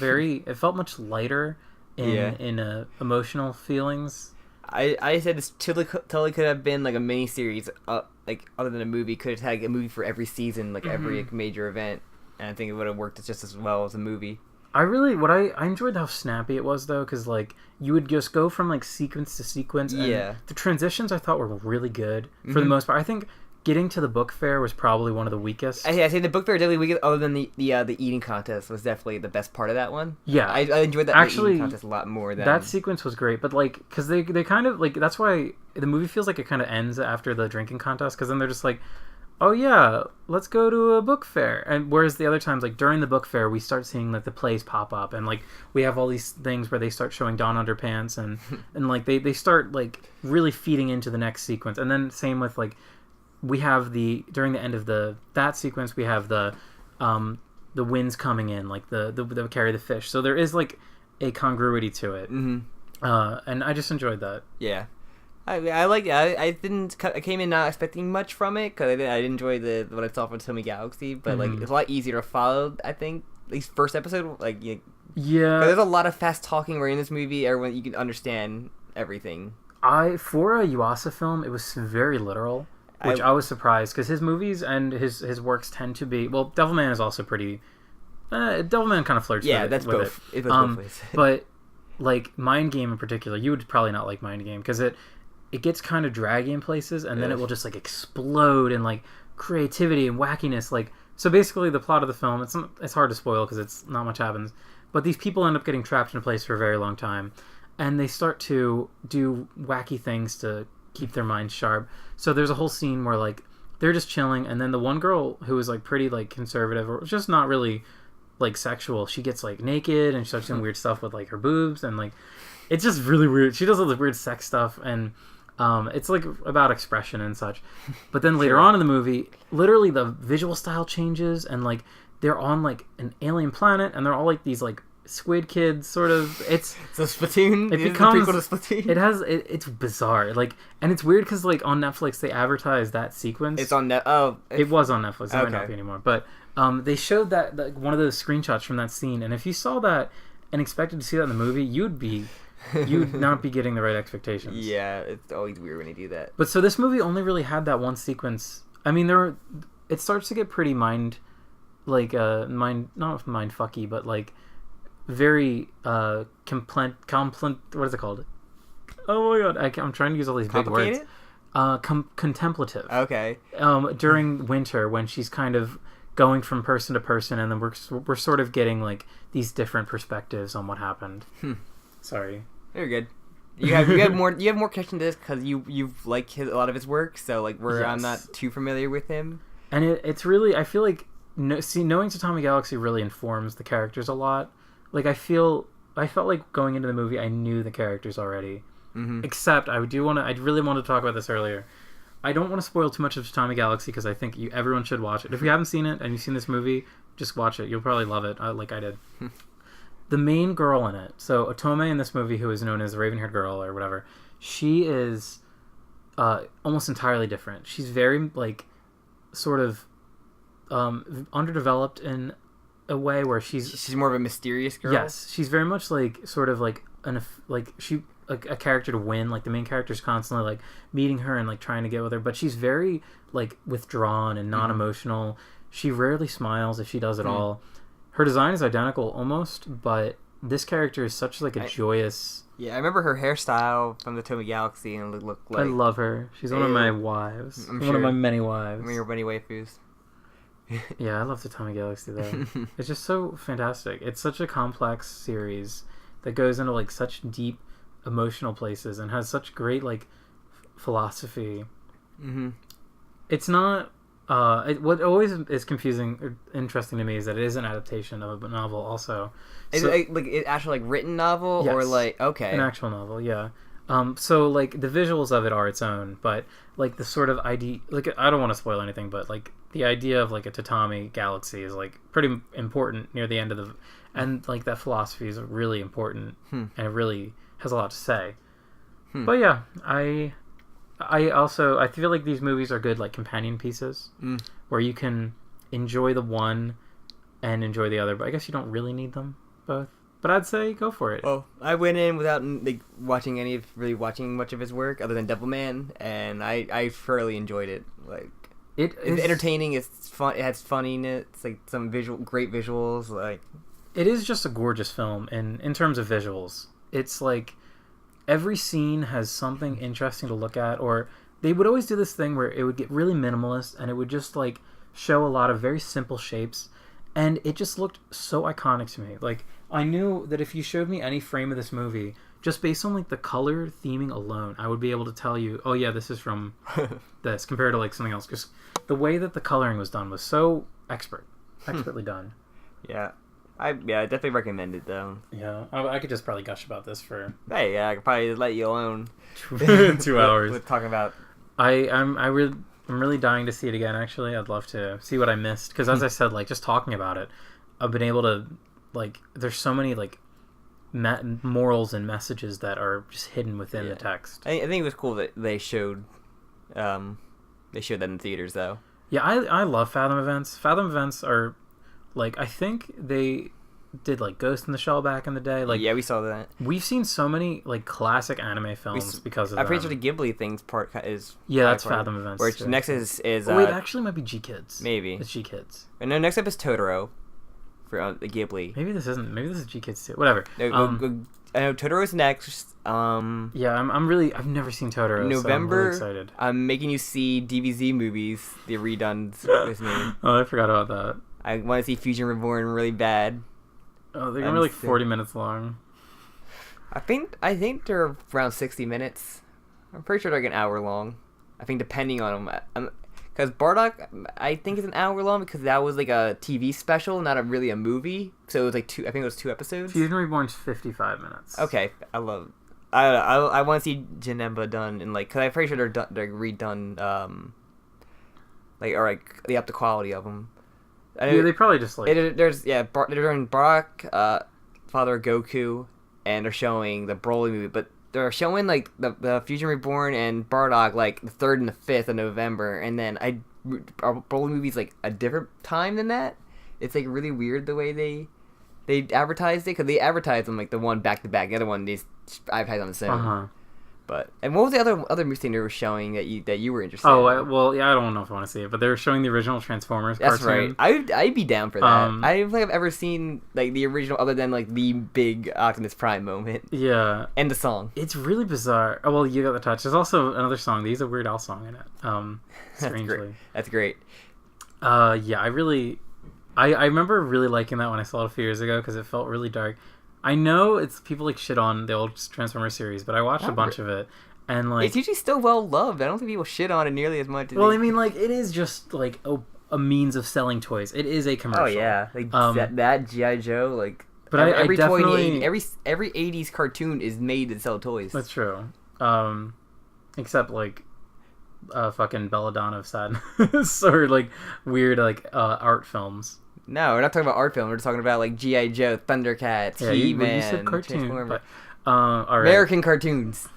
much lighter. In emotional feelings.
I said this totally could have been like a mini series, like other than a movie. Could have had a movie for every season, like every major event, and I think it would have worked just as well as a movie.
I enjoyed how snappy it was though, because like you would just go from like sequence to sequence. And the transitions I thought were really good for the most part. I think getting to the book fair was probably one of the weakest.
I say the book fair definitely weakest, other than the eating contest was definitely the best part of that one.
Yeah,
I enjoyed that eating contest a lot more than
that sequence was great. But like, because they kind of like that's why the movie feels like it kind of ends after the drinking contest, because then they're just like, oh yeah, let's go to a book fair. And whereas the other times, like during the book fair, we start seeing like the plays pop up, and like we have all these things where they start showing Dawn Underpants, and and like they start like really feeding into the next sequence. And then same with like. We have during the end of that sequence, we have the winds coming in, like the carry the fish. So there is like a congruity to it, and I just enjoyed that.
Yeah, I like it. I came in not expecting much from it because I did enjoy what I saw from Tatami Galaxy, but like it's a lot easier to follow. I think at least first episode, like yeah, there's a lot of fast talking where in this movie, everyone you can understand everything.
For a Yuasa film, it was very literal. Which I was surprised, because his movies and his works tend to be... Well, Devilman is also pretty... Devilman kind of flirts with it.
Yeah, that's both. Both ways.
But like Mind Game in particular, you would probably not like Mind Game because it gets kind of draggy in places, and then it will just like explode in like creativity and wackiness. Like, so basically the plot of the film, it's hard to spoil because it's not much happens, but these people end up getting trapped in a place for a very long time, and they start to do wacky things to keep their minds sharp. So there's a whole scene where like they're just chilling, and then the one girl who is like pretty like conservative or just not really like sexual, she gets like naked and she starts doing weird stuff with like her boobs, and like it's just really weird. She does all this weird sex stuff, and it's like about expression and such. But then later on in the movie, literally the visual style changes, and like they're on like an alien planet, and they're all like these like squid kids sort of. It's
so Splatoon.
It becomes
the prequel to Splatoon.
It has it's bizarre, like, and it's weird because like on Netflix they advertise that sequence.
It's on
it was on Netflix. It
okay.
might not be anymore, but they showed that like one of those screenshots from that scene, and if you saw that and expected to see that in the movie, you'd not be getting the right expectations.
Yeah, it's always weird when they do that.
But so this movie only really had that one sequence. I mean, it starts to get pretty not mind fucky, but like very what is it called? Oh my god, I'm trying to use all these big words. Contemplative.
Okay.
During winter, when she's kind of going from person to person, and then we're sort of getting like these different perspectives on what happened. Sorry.
You're good. You have more connection to this because you've liked a lot of his work, so like I'm not too familiar with him.
And it's really, I feel like knowing Tatami Galaxy really informs the characters a lot. Like I felt like going into the movie I knew the characters already. Mm-hmm. Except I really wanted to talk about this earlier. I don't want to spoil too much of Tatami Galaxy because I think everyone should watch it. If you haven't seen it and you've seen this movie, just watch it. You'll probably love it, like I did. The main girl in it, so Otome in this movie, who is known as the Raven-haired girl or whatever, she is almost entirely different. She's very like sort of underdeveloped in a way where she's
more of a mysterious girl.
Yes, she's very much like sort of like a character to win. Like the main character's constantly like meeting her and like trying to get with her, but she's very like withdrawn and non-emotional. She rarely smiles, if she does at all. Her design is identical almost, but this character is such like a joyous.
Yeah, I remember her hairstyle from the Tatami Galaxy, and it looked like.
I love her. She's one of my wives. One of my many wives.
One of your many waifus.
Yeah, I love Tatami Galaxy though. It's just so fantastic. It's such a complex series that goes into like such deep emotional places and has such great like philosophy. Mm-hmm. It's not. What always is confusing or interesting to me is that it is an adaptation of a novel. Also,
is it like an actual like written novel, yes, or like an
actual novel? Yeah. So like the visuals of it are its own, but like the sort of idea, like I don't want to spoil anything, but like the idea of like a Tatami Galaxy is like pretty important near the end of and like that philosophy is really important, and it really has a lot to say. But yeah, I feel like these movies are good like companion pieces where you can enjoy the one and enjoy the other, but I guess you don't really need them both. But I'd say go for it.
Well, I went in without like watching much of his work other than Devilman, and I thoroughly enjoyed it. Like it's entertaining, it's fun, it has funniness, it's like some great visuals. Like
it is just a gorgeous film, and in terms of visuals, it's like every scene has something interesting to look at, or they would always do this thing where it would get really minimalist and it would just like show a lot of very simple shapes, and it just looked so iconic to me. Like I knew that if you showed me any frame of this movie, just based on like the color theming alone, I would be able to tell you, oh yeah, this is from this, compared to like something else, because the way that the coloring was done was so expertly done.
Yeah. I definitely recommend it though.
Yeah, I could just probably gush about this for.
Hey, yeah, I could probably let you alone.
2 hours.
With talking about.
I'm really dying to see it again. Actually, I'd love to see what I missed, because as I said, like just talking about it, I've been able to like. There's so many like morals and messages that are just hidden within the text.
I think it was cool that they showed that in theaters though.
Yeah, I love Fathom events. Fathom events are. Like, I think they did, like, Ghost in the Shell back in the day. Like,
yeah, we saw that.
We've seen so many, like, classic anime films because of that.
I'm pretty sure the Ghibli things part is...
Yeah, that's Fathom events.
Which next is
oh, wait, actually might be G-Kids.
Maybe.
It's G-Kids.
And then next up is Totoro for the Ghibli.
Maybe this is G-Kids too. Whatever.
I know Totoro's next.
Yeah, I've never seen Totoro.
November.
So I'm really excited.
I'm making you see DBZ movies, the redones with me.
Oh, I forgot about that.
I want to see Fusion Reborn really bad.
Oh, they're gonna be like 40 minutes long.
I think they're around 60 minutes. I'm pretty sure they're like an hour long. I think depending on them. Because Bardock, I think is an hour long because that was like a TV special, not really a movie. So it was like I think it was 2 episodes.
Fusion Reborn's 55 minutes.
Okay, I want to see Janemba done in like, because I'm pretty sure they're redone, or like they up the quality of them.
Yeah, they probably just like
they're doing Bardock, Father Goku, and they're showing the Broly movie, but they're showing like the Fusion Reborn and Bardock like the 3rd and the 5th of November, and then Broly movie's like a different time than that. It's like really weird the way they advertised it, because they advertised them like the one back to back, the other one they advertised on its own. But and what was the other movie thing they were showing that you were interested in?
I don't know if I want to see it, but they were showing the original Transformers cartoon.
Right. I'd be down for that. I don't think I've ever seen like the original other than like the big Optimus Prime moment.
Yeah.
And the song.
It's really bizarre. Oh, well, you got the touch. There's also another song. They use a Weird Al song in it. Strangely.
That's great.
Yeah, I remember really liking that when I saw it a few years ago because it felt really dark. I know it's people like shit on the old Transformers series, but I watched a bunch of it, and like
it's usually still well loved. I don't think people shit on it nearly as much.
I mean, like it is just like a means of selling toys. It is a commercial.
Oh yeah, like that GI Joe, like.
But
every
I definitely
toy in every 80s cartoon is made to sell toys.
That's true. Except like fucking Belladonna of Sadness or like weird like art films.
No, we're not talking about art film. We're just talking about like G.I. Joe, Thundercats, He-Man,
you said cartoon, but, all right.
American cartoons.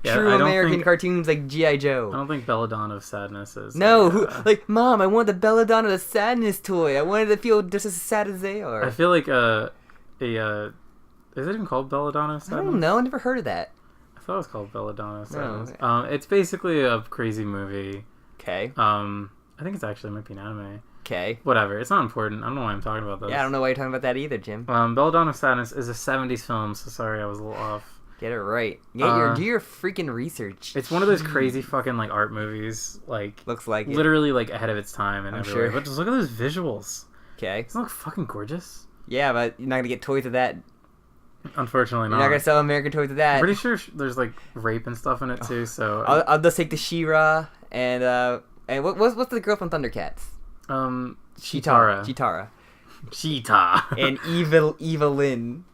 Yeah,
True American cartoons like G.I. Joe.
I don't think Belladonna of Sadness is.
No, like Mom, I want the Belladonna of Sadness toy. I wanted to feel just as sad as they are.
I feel like is it even called Belladonna of Sadness?
I don't know. I never heard of that.
I thought it was called Belladonna of Sadness.
No.
It's basically a crazy movie.
Okay.
I think it's actually might be an anime.
Okay.
Whatever. It's not important. I don't know why I'm talking about this.
Yeah, I don't know why you're talking about that either, Jim.
Belladonna of Sadness is a 70s film, so sorry I was a little off.
Get it right. Do your freaking research.
It's one of those crazy fucking like art movies, like
looks like
literally like ahead of its time and everywhere.
Sure.
But just look at those visuals.
Okay.
Doesn't it look fucking gorgeous?
Yeah, but you're not gonna get toys of that.
Unfortunately,
You're not gonna sell American toys of that.
I'm pretty sure there's like rape and stuff in it too. So
I'll just take the She-Ra and what's the girl from Thundercats?
Cheetara. Cheetah.
And Evelyn.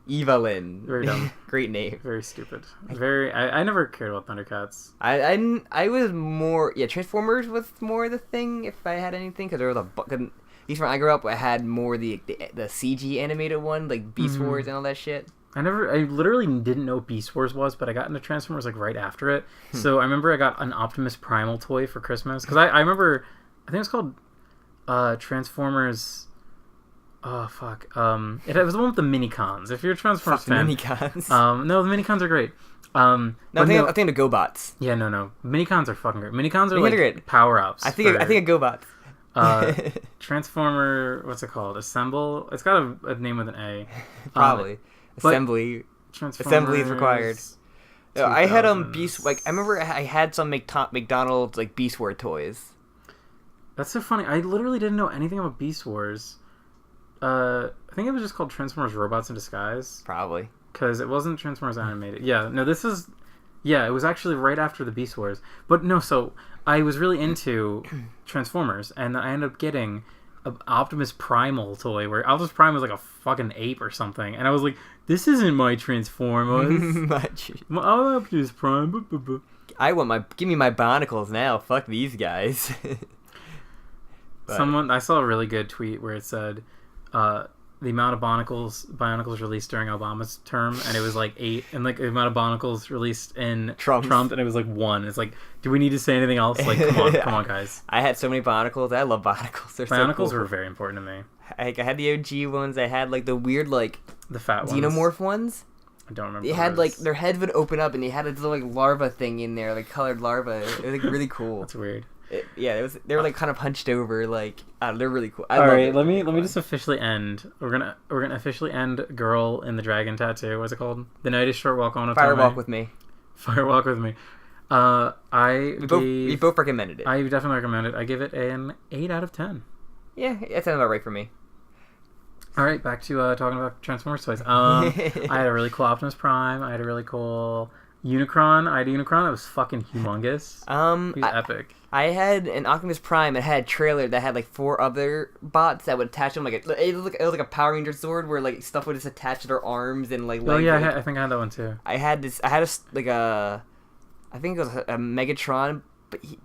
Very dumb.
Great name.
Very stupid. I never cared about Thundercats.
I was more Transformers was more the thing if I had anything, because there was at least when I grew up I had more the CG animated one like Beast Wars and all that shit.
I literally didn't know what Beast Wars was, but I got into Transformers like right after it. So I remember I got an Optimus Primal toy for Christmas because I remember I think it was called Transformers. Oh fuck! It was the one with the Minicons. If you're a Transformers fan,
Minicons.
No, the Minicons are great.
I think the GoBots.
Yeah, no, Minicons are fucking great. Minicons are
like
great. Power ups.
I think a GoBots.
Transformer, what's it called? Assemble. It's got a name with an A.
Probably. Assembly. Assembly is required. I had Beast. Like I remember I had some McDonald's like Beast Wars toys.
That's so funny. I literally didn't know anything about Beast Wars. I think it was just called Transformers Robots in Disguise.
Probably.
Because it wasn't Transformers Animated. Yeah, no, this is... Yeah, it was actually right after the Beast Wars. But no, so I was really into Transformers, and I ended up getting an Optimus Primal toy, where Optimus Prime was like a fucking ape or something. And I was like, this isn't my Transformers. My Optimus Prime.
Give me my Bionicles now. Fuck these guys.
I saw a really good tweet where it said... the amount of Bionicles released during Obama's term, and it was like 8, and like the amount of Bionicles released in Trump, and it was like 1. It's like, do we need to say anything else? Like, come on, guys.
I had so many Bionicles. I love Bionicles. They're
Bionicles
so cool.
were very important to me.
I had the OG ones. I had like the weird like
the fat ones.
Xenomorph ones.
I don't remember.
They had like their heads would open up, and they had a little like larva thing in there, like colored larva. It was like really cool.
That's weird.
They were like kind of hunched over. Like they're really cool.
All right, let me just officially end. We're gonna officially end Girl in the Dragon Tattoo. What's it called? The Night is Short. Walk on.
Firewalk with me.
Firewalk with me. We
both recommended it.
I definitely recommend it. I give it an 8 out of 10.
Yeah, that sounds about right for me.
All right, back to talking about Transformers toys. I had a really cool Optimus Prime. I had a really cool Unicron. I had a Unicron that was fucking humongous. He was epic.
I had an Optimus Prime that had a trailer that had like 4 other bots that would attach them. It was like a Power Ranger sword where like stuff would just attach to their arms and like.
Oh yeah, I think I had that one too.
I had I think it was a Megatron,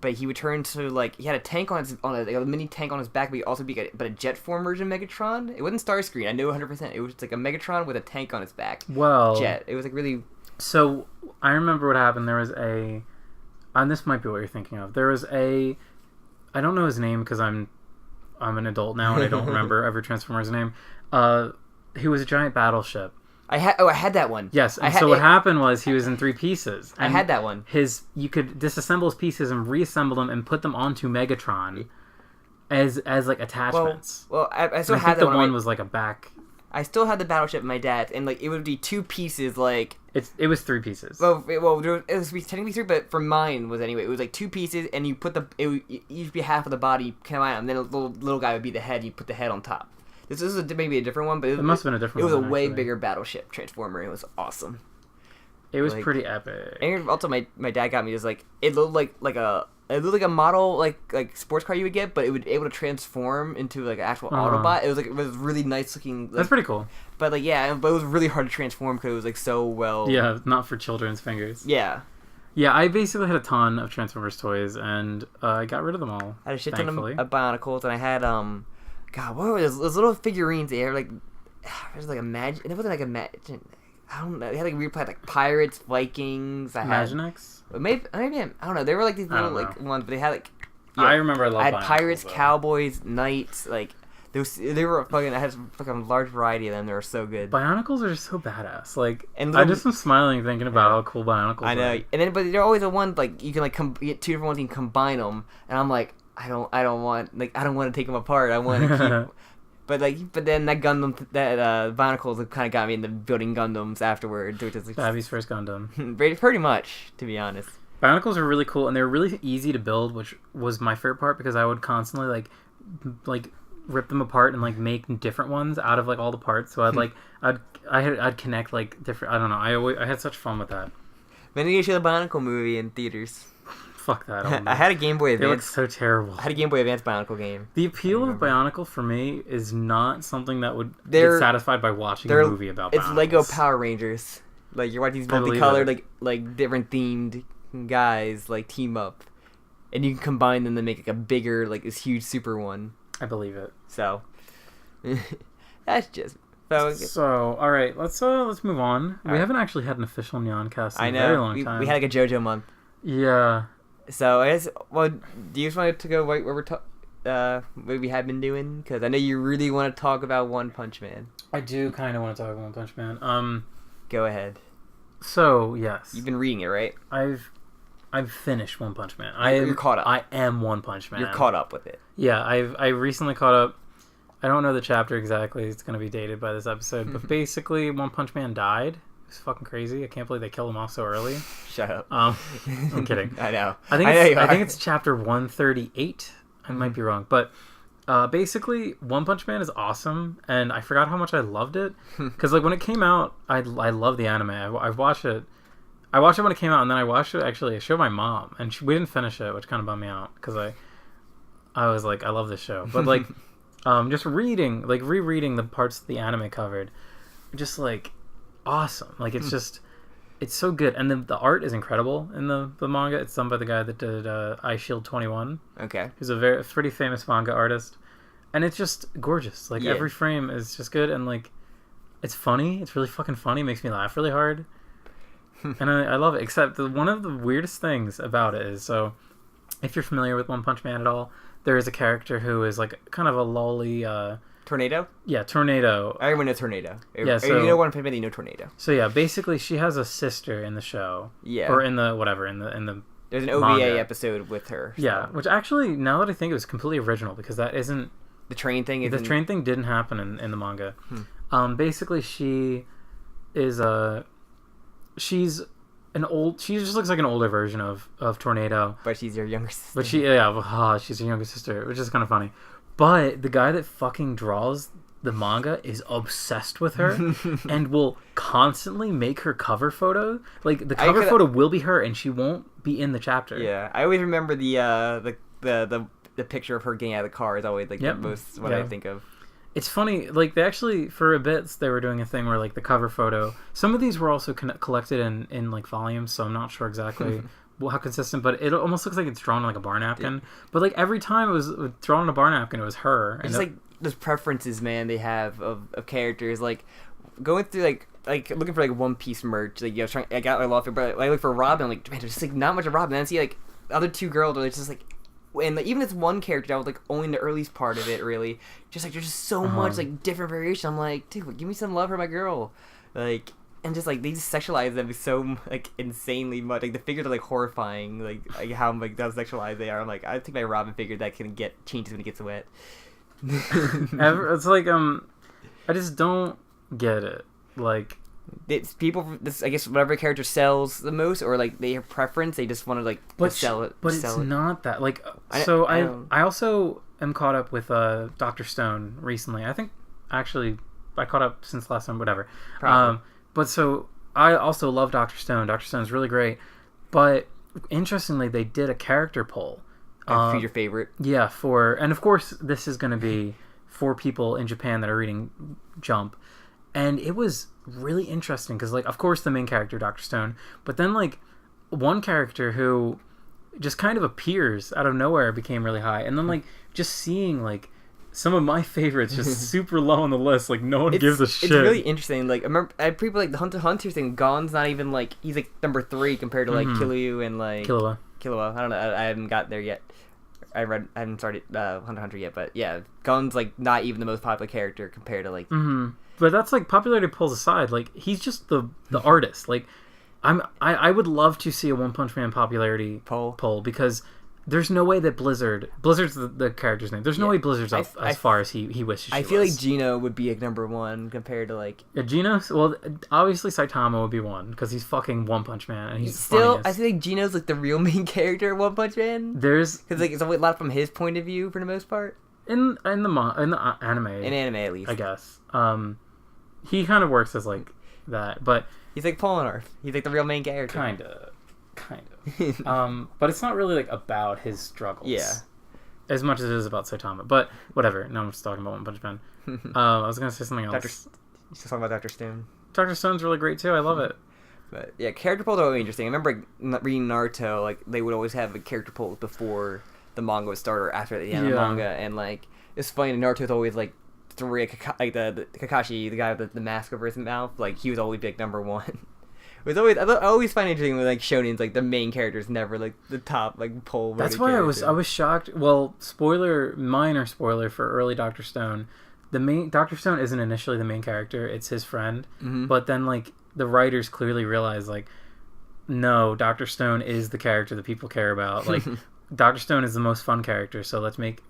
but he would turn to like he had a tank on a mini tank on his back, but he also be a jet form version of Megatron. It wasn't Starscream. I knew 100%. It was like a Megatron with a tank on his back.
Well,
jet. It was like really.
So I remember what happened. There was and this might be what you're thinking of. There was I don't know his name because I'm an adult now and I don't remember every Transformer's name. He was a giant battleship.
I had that one.
Yes, and so what happened was he was in 3 pieces.
I had that one.
You could disassemble his pieces and reassemble them and put them onto Megatron as like attachments.
Well, I still
I
had
think
that
the
one.
one was like a back.
I still had the battleship in my dad's, and like it would be 2 pieces. Like
it was 3 pieces.
Well, it was technically 3, but for mine was anyway. It was like 2 pieces, and you put it would each be half of the body come out, and then a little guy would be the head. You put the head on top. This is maybe a different one, but it
must have been a different one.
It was a way bigger battleship Transformer. It was awesome.
It was pretty epic.
And also, my dad got me just like it looked like a model like sports car you would get, but it would be able to transform into like an actual Autobot. It was really nice looking. Like,
that's pretty cool.
But but it was really hard to transform because it was like so well.
Yeah, not for children's fingers.
Yeah.
Yeah, I basically had a ton of Transformers toys, and I got rid of them all.
I had a shit ton of Bionicles, and I had God, what were those little figurines? They were like, it was like Imagine. It wasn't like Imagine. I don't know. They had like weird like Pirates, Vikings.
Imaginex?
Maybe I don't know. They were like these little like ones, but they had like.
Yeah, I remember. I
had Pirates, though. Cowboys, Knights. Like they were fucking. I had a large variety of them. They were so good.
Bionicles are just so badass. Like, I just am smiling thinking about how cool Bionicles are.
I know, and then but they're always the one like you can like get 2 different ones and combine them, and I'm like. I don't want to take them apart. I want to keep, but then that Bionicles kind of got me into building Gundams afterwards, which is like
Babby's first Gundam.
Pretty much, to be honest.
Bionicles are really cool and they're really easy to build, which was my favorite part because I would constantly like rip them apart and like make different ones out of like all the parts. So I'd connect like different. I don't know. I had such fun with that.
When did you show the Bionicle movie in theaters?
Fuck that.
I had a Game Boy Advance.
It looks so terrible.
I had a Game Boy Advance Bionicle game.
The appeal of Bionicle for me is not something that would get satisfied by watching a movie about Bionicles.
It's Lego Power Rangers. Like you're watching these multicolored, like different themed guys like team up, and you can combine them to make like a bigger, like this huge super one.
I believe it.
So that's just.
So all right, let's move on. We haven't actually had an official Nyancast in a very long time.
We had like a JoJo month.
Yeah.
So I guess, do you just want to go where we're what we have been doing? Because I know you really want to talk about One Punch Man.
I do kind of want to talk about One Punch Man.
Go ahead.
So yes,
you've been reading it, right?
I've finished One Punch Man.
You're caught up.
I am One Punch Man.
You're caught up with it.
Yeah, I recently caught up. I don't know the chapter exactly. It's going to be dated by this episode, but basically, One Punch Man died. It's fucking crazy. I can't believe they killed him off so early.
Shut up.
I'm kidding.
I know.
I think it's chapter 138. I might be wrong, but basically, One Punch Man is awesome, and I forgot how much I loved it because like when it came out, I love the anime. I watched it. I watched it when it came out, and then I watched it. Actually, I showed my mom, and we didn't finish it, which kind of bummed me out because I was like, I love this show, but like, just rereading the parts the anime covered, just like. Awesome. Like it's just it's so good, and the art is incredible in the manga. It's done by the guy that did Eye Shield 21.
Okay.
He's a pretty famous manga artist, and it's just gorgeous. Like every frame is just good, and like it's funny. It's really fucking funny. It makes me laugh really hard, and I love it. Except one of the weirdest things about it is, so if you're familiar with One Punch Man at all, there is a character who is like kind of a lolly
Tornado?
Yeah, Tornado.
Everyone knows Tornado.
Yeah, so,
you know One Punch Man, you know Tornado.
So yeah, basically she has a sister in the show.
Yeah.
Or in the whatever, in the
There's an OVA
manga.
episode with her. So.
Yeah, which actually, now that I think, it was completely original because that isn't
The train thing.
the train thing didn't happen in the manga. Basically, she is she just looks like an older version of Tornado.
But she's your younger sister.
But she's her younger sister, which is kind of funny. But the guy that fucking draws the manga is obsessed with her and will constantly make her cover photo. Like, the cover photo will be her, and she won't be in the chapter.
Yeah, I always remember the picture of her getting out of the car is always like the most what I think of. It's
funny, like, they actually, for a bit, they were doing a thing where, like, the cover photo, some of these were also collected in like volumes, so I'm not sure exactly how consistent, but it almost looks like it's drawn on like a bar napkin. But like every time it was drawn on a bar napkin, it was her. And
it's like those preferences, man, they have of characters. Like going through like looking for like One Piece merch. Like, you know, I got a lot of it, but I look for Robin. I'm like, man, there's just like not much of Robin. And then I see like the other two girls, where it's just like. And like, even this one character that was like only in the earliest part of it, really, just like there's just so much like different variation. I'm like, dude, give me some love for my girl, like, and just like they just sexualize them so like insanely much. Like the figures are like horrifying, like how sexualized they are. I'm like, I think my Robin figure that can get changes when it gets wet.
It's like I just don't get it. Like,
it's people. This, I guess, whatever character sells the most, or like they have preference, they just want to like sell it.
But
sell
it's not that. Like, so I also am caught up with Dr. Stone recently. I think actually I caught up since last time. Whatever. But so I also love Dr. Stone. Dr. Stone's really great. But interestingly, they did a character poll.
Who's your favorite?
Yeah, and of course this is going to be for people in Japan that are reading Jump. And it was really interesting because, like, of course, the main character, Dr. Stone, but then, like, one character who just kind of appears out of nowhere became really high. And then, like, just seeing, like, some of my favorites just super low on the list. Like, no one gives a shit.
It's really interesting. Like, I remember, people, like, the Hunter x Hunter thing, Gon's not even, like, he's, like, number 3 compared to, like, Kiryu and, like... Killua. I don't know. I haven't got there yet. I haven't started Hunter x Hunter yet, but, yeah. Gon's, like, not even the most popular character compared to, like...
But that's like popularity polls aside, like he's just the artist. Like I would love to see a One Punch Man popularity poll because there's no way that Blizzard's the character's name. There's no way Blizzard's up as far as he wishes.
I feel like Gino would be like number 1 compared to like
Gino. Well, obviously Saitama would be 1 because he's fucking One Punch Man and he's
still. I feel like Gino's like the real main character of One Punch Man.
Because
like it's a lot from his point of view for the most part.
In the anime.
In anime, at least.
I guess. He kind of works as like that, but
he's like Polnareff. He's like the real main character.
Kind of. But it's not really like about his struggles.
Yeah.
As much as it is about Saitama. But whatever. No, I'm just talking about One Punch Man. I was gonna say something else.
You still talking about Dr. Stone?
Dr. Stone's really great too. I love it.
But yeah, character polls are really interesting. I remember reading Naruto. Like they would always have a character poll before the manga would start or after the end of the manga, and like it's funny. Naruto's always like. Like the Kakashi, the guy with the mask over his mouth, like he was always like number 1. It was always I always find it interesting when like shonen's like the main character's never like the top like poll.
That's why I was shocked. Well, minor spoiler for early Dr. Stone. The main Dr. Stone isn't initially the main character; it's his friend. But then like the writers clearly realized like, no, Dr. Stone is the character that people care about. Like. Dr. Stone is the most fun character, so let's make...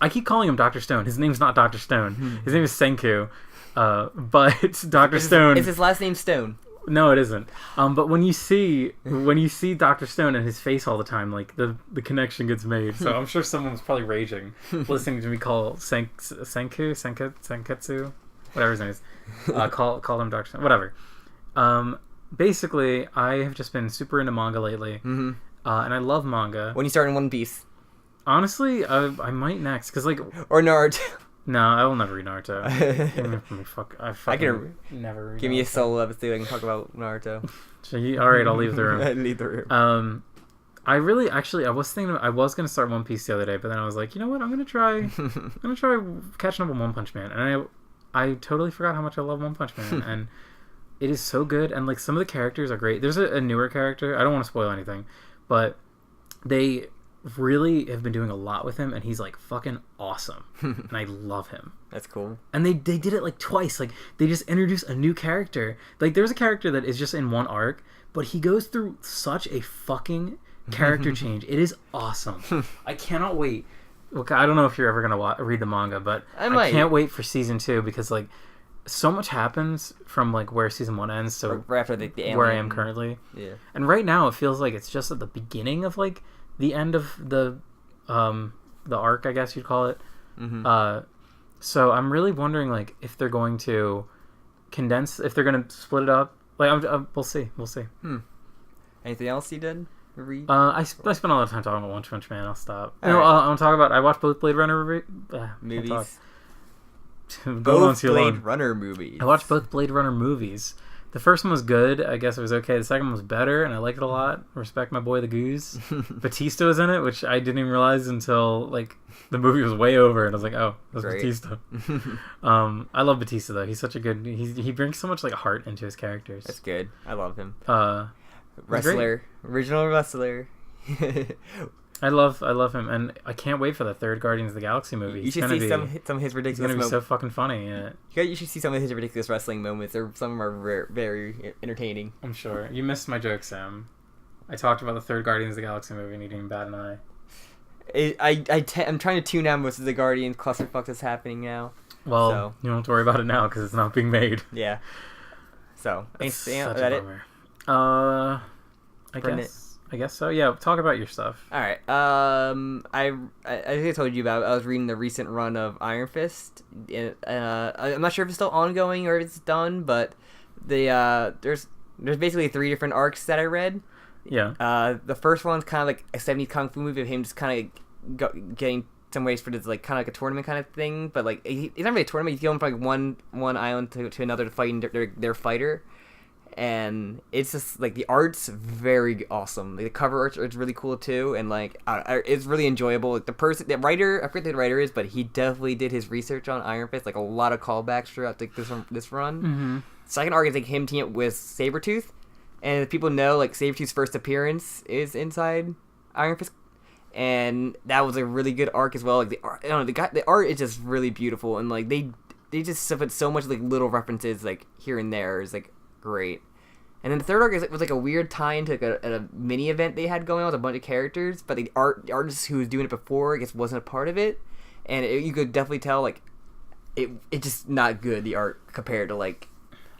I keep calling him Dr. Stone. His name's not Dr. Stone. His name is Senku. But Dr. Stone...
Is his last name Stone?
No, it isn't. But when you see Dr. Stone and his face all the time, like, the connection gets made. So I'm sure someone was probably raging listening to me call Senketsu, whatever his name is. Call him Dr. Stone. Whatever. Basically, I have just been super into manga lately. And I love manga.
When you start in One Piece?
Honestly, I might next, because like...
Or Naruto.
No, I will never read Naruto. I can never read
Give me a solo episode I can talk about Naruto.
Alright, I'll leave the room.
Leave the room.
I really, actually, I was thinking I was going to start One Piece the other day, but then I was like, you know what, I'm going to try catching up on One Punch Man. And I totally forgot how much I love One Punch Man. And it is so good, and like some of the characters are great. There's a newer character, I don't want to spoil anything, but they really have been doing a lot with him, and he's like fucking awesome. And I love him.
That's cool.
And they did it like twice. Like they just introduced a new character. Like there's a character that is just in one arc, but he goes through such a fucking character change. It is awesome. I cannot wait. Look, I don't know if you're ever gonna read the manga, but I can't wait for season 2 because like so much happens from like where season 1 ends to
right after the
where I am currently.
Yeah.
And right now it feels like it's just at the beginning of like the end of the arc, I guess you'd call it.
Mm-hmm.
So I'm really wondering like if they're going to condense, if they're going to split it up. Like we'll see.
Anything else you did? Read?
I spent a lot of time talking about One Punch Man. I'll stop. I'm talking about. I watched both Blade Runner
movies.
Both
Blade Runner movies.
I watched both Blade Runner movies. The first one was good. I guess it was okay. The second one was better, and I liked it a lot. Respect my boy the Goose. Batista was in it, which I didn't even realize until like the movie was way over, and I was like, "Oh, that's Batista." I love Batista though. He's such a good. He brings so much like heart into his characters.
That's good. I love him.
Wrestler,
original wrestler.
I love him, and I can't wait for the third Guardians of the Galaxy movie.
You should see some of his ridiculous.
It's gonna be so fucking funny in it.
You should see some of his ridiculous wrestling moments. Some of them are very entertaining.
I'm sure you missed my joke, Sam. I talked about the third Guardians of the Galaxy movie, and you didn't bat an eye.
I'm trying to tune out most of the Guardians clusterfuck that's happening now.
Well, you don't have to worry about it now because it's not being made.
Yeah. So,
is that it? I guess so. Yeah, talk about your stuff.
All right. I think I told you about. I was reading the recent run of Iron Fist. I'm not sure if it's still ongoing or if it's done, but there's basically 3 different arcs that I read.
Yeah.
The first one's kind of like a 70s kung fu movie of him just kind of getting some ways for this like kind of like a tournament kind of thing, but like it's not really a tournament. He's going from like one island to another to fight their fighter. And it's just like the art's very awesome. Like, the cover art is really cool too, and like it's really enjoyable. Like the writer, I forget who the writer is, but he definitely did his research on Iron Fist. Like a lot of callbacks throughout this run.
Mm-hmm.
Second arc is like him teaming up with Sabretooth, and people know like Sabretooth's first appearance is inside Iron Fist, and that was a really good arc as well. Like the art is just really beautiful, and like they just put so much like little references like here and there is like great. And then the third arc was like a weird tie into like a mini event they had going on with a bunch of characters, but the artist who was doing it before I guess wasn't a part of it, and you could definitely tell like it's just not good, the art, compared to like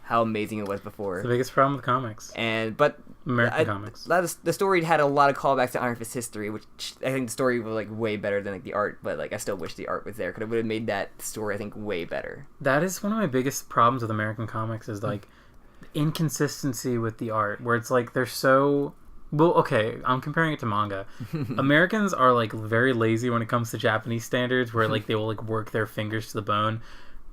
how amazing it was before.
It's the biggest problem with comics.
But
American comics.
The story had a lot of callbacks to Iron Fist history, which I think the story was like way better than like the art, but like I still wish the art was there because it would have made that story I think way better.
That is one of my biggest problems with American comics is like inconsistency with the art, where it's like they're so okay, I'm comparing it to manga. Americans are like very lazy when it comes to Japanese standards, where like they will like work their fingers to the bone,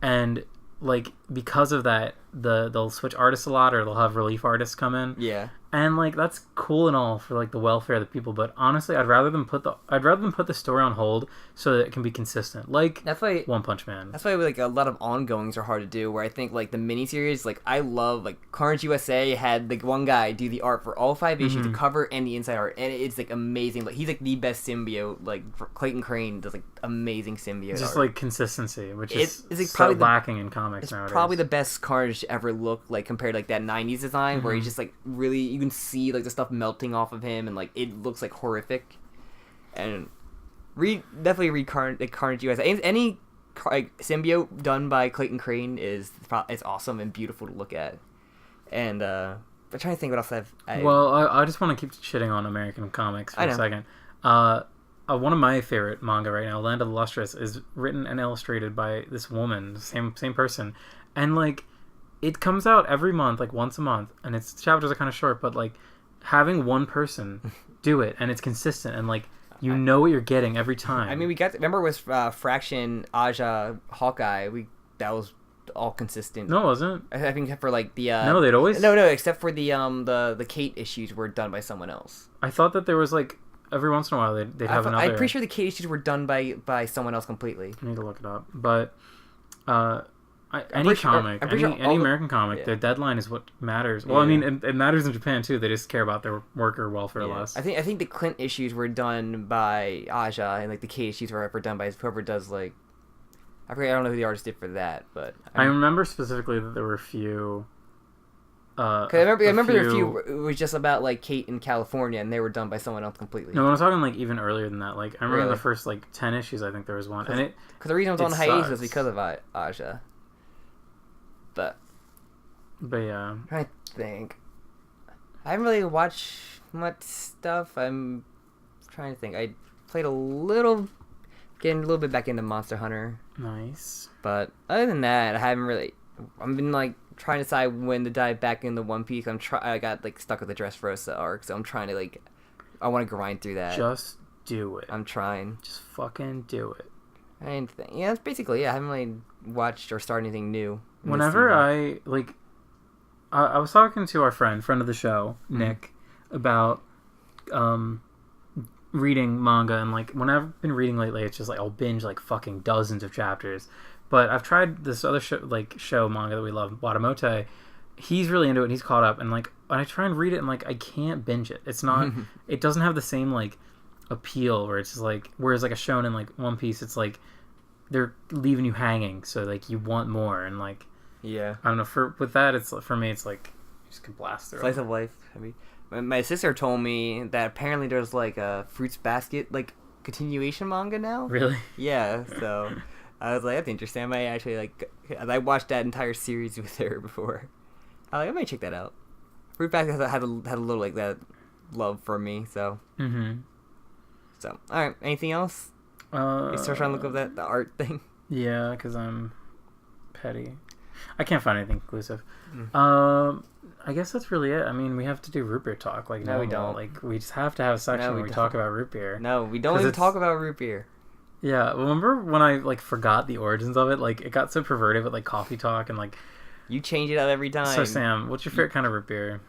and like because of that they'll switch artists a lot, or they'll have relief artists come in.
Yeah.
And like that's cool and all for like the welfare of the people, but honestly I'd rather them put the story on hold so that it can be consistent. Like
that's why
One Punch Man.
That's why like a lot of ongoings are hard to do, where I think like the miniseries, like I love like Carnage USA had like one guy do the art for all 5 issues, the cover and the inside art, and it's like amazing. Like he's like the best symbiote. Like Clayton Crane does like amazing symbiote
just
art.
Like consistency, which is
like
so
probably
lacking in comics nowadays.
Probably the best Carnage ever looked, like compared to like that 90s design where he's just like really, you can see like the stuff melting off of him, and like it looks like horrific. And definitely read Carnage USA. Any like symbiote done by Clayton Crane is awesome and beautiful to look at. And I'm trying to think what else
I just want to keep shitting on American comics for a second. One of my favorite manga right now, Land of the Lustrous, is written and illustrated by this woman, same person, and like it comes out every month, like once a month, and its chapters are kind of short, but like having one person do it, and it's consistent, and like you know what you're getting every time.
I mean, remember it was Fraction, Aja, Hawkeye. That was all consistent.
No, it wasn't.
I think except for like the
no, they'd always
except for the Kate issues were done by someone else.
I thought that there was like every once in a while they'd have another.
I'm pretty sure the Kate issues were done by someone else completely.
I need to look it up, but any American comic, the deadline is what matters. Well, I mean, it matters in Japan too. They just care about their worker welfare less.
I think the Clint issues were done by Aja, and like the K issues were ever done by whoever does like. I don't know who the artist did for that, but
I remember specifically that there were a few
Cause I remember there were a few. It was just about like Kate in California, and they were done by someone else completely.
No, I'm talking like even earlier than that. Like I remember the first like 10 issues. I think there was one, and
because the reason it was on hiatus was because of Aja. But
yeah,
I'm trying to think. I haven't really watched much stuff. I'm trying to think. I played getting a little bit back into Monster Hunter.
Nice.
But other than that, I haven't really. I've been like trying to decide when to dive back into One Piece. I got like stuck with the Dressrosa arc, so I'm trying to like. I want to grind through that.
Just do it.
I'm trying.
Just fucking do it.
And yeah, that's basically I haven't really watched or started anything new.
Whenever I like, I was talking to our friend of the show, Nick, about reading manga, and like when I've been reading lately, it's just like I'll binge like fucking dozens of chapters. But I've tried this other show manga that we love, Watamote. He's really into it, and he's caught up. And like when I try and read it, and like I can't binge it. It's not. It doesn't have the same like appeal where it's just like. Whereas like a shonen like One Piece, it's like they're leaving you hanging, so like you want more, and like.
Yeah.
I don't know. With that, it's for me. It's like you just can blast through.
Slice of life. I mean, my sister told me that apparently there's like a Fruits Basket like continuation manga now.
Really?
Yeah. So. I was like, that's interesting. I might actually like. I watched that entire series with her before. I might check that out. Fruit Basket had a little like that love for me. So. So all right. Anything else? You start trying to look up the art thing.
Yeah, because I'm petty. I can't find anything conclusive. I guess that's really it. I mean, we have to do root beer talk. Like
no, we don't.
Like we just have to have a section where we talk about root beer.
No, we don't even talk about root beer.
Yeah, remember when I like forgot the origins of it? Like it got so perverted with like coffee talk and like.
You change it out every time.
So Sam, what's your favorite kind of root beer?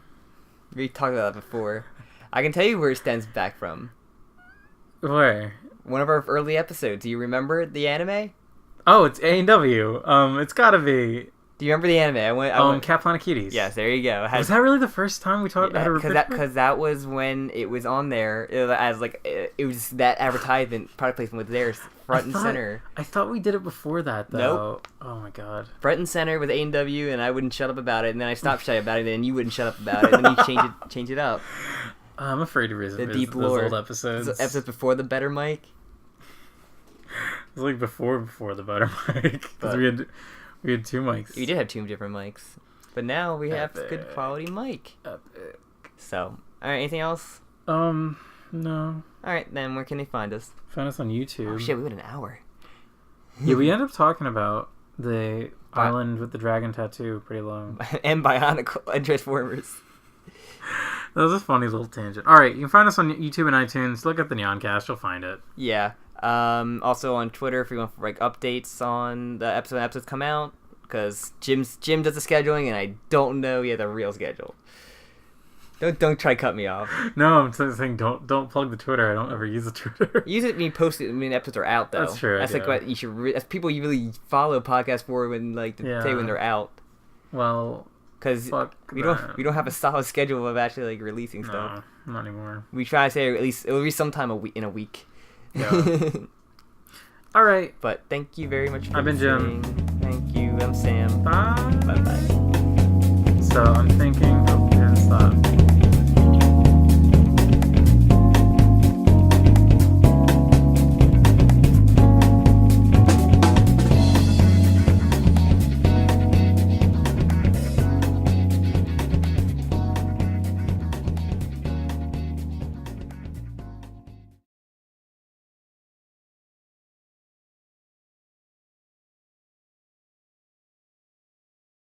We talked about that before. I can tell you where it stems back from.
Where?
One of our early episodes. Do you remember the anime?
Oh, it's A&W. It's gotta be.
Do you remember the anime? I went
Cat Planet Cuties.
Yes, there you go.
Was that really the first time we talked about a root beer?
Because that was when it was on there as like it was that advertisement product placement was there front and center.
I thought we did it before that though.
Nope.
Oh my god.
Front and center with A&W, and I wouldn't shut up about it, and then I stopped shutting about it, and then you wouldn't shut up about it, and then you change it up.
I'm afraid to revisit
the deep lore.
Those old episodes.
Episodes before the better mic.
It was like before the better mic. Because we had two mics.
We did have two different mics. But now we have a good quality mic.
Epic.
So, alright, anything else?
No.
Alright, then where can they find us?
Find us on YouTube.
Oh shit, we went an hour.
Yeah, we ended up talking about the island with the dragon tattoo pretty long.
And Bionicle and Transformers.
That was a funny little tangent. Alright, you can find us on YouTube and iTunes. Look at the Nyancast, you'll find it.
Yeah. Also on Twitter if you want like updates on the episodes come out, because Jim does the scheduling and I don't know yet the real schedule. Don't try to cut me off.
No, I'm saying don't plug the Twitter. I don't ever use the Twitter.
Use it when you post it when episodes are out though.
That's true.
That's like what you should. That's people you really follow podcasts for when say when they're out.
Well,
because we don't have a solid schedule of actually like releasing stuff.
No, not anymore.
We try to say at least it'll be sometime in a week.
Yeah. All right.
But thank you very much for
I've been
listening.
Jim.
Thank you. I'm Sam.
Bye.
Bye-bye.
So I'm thinking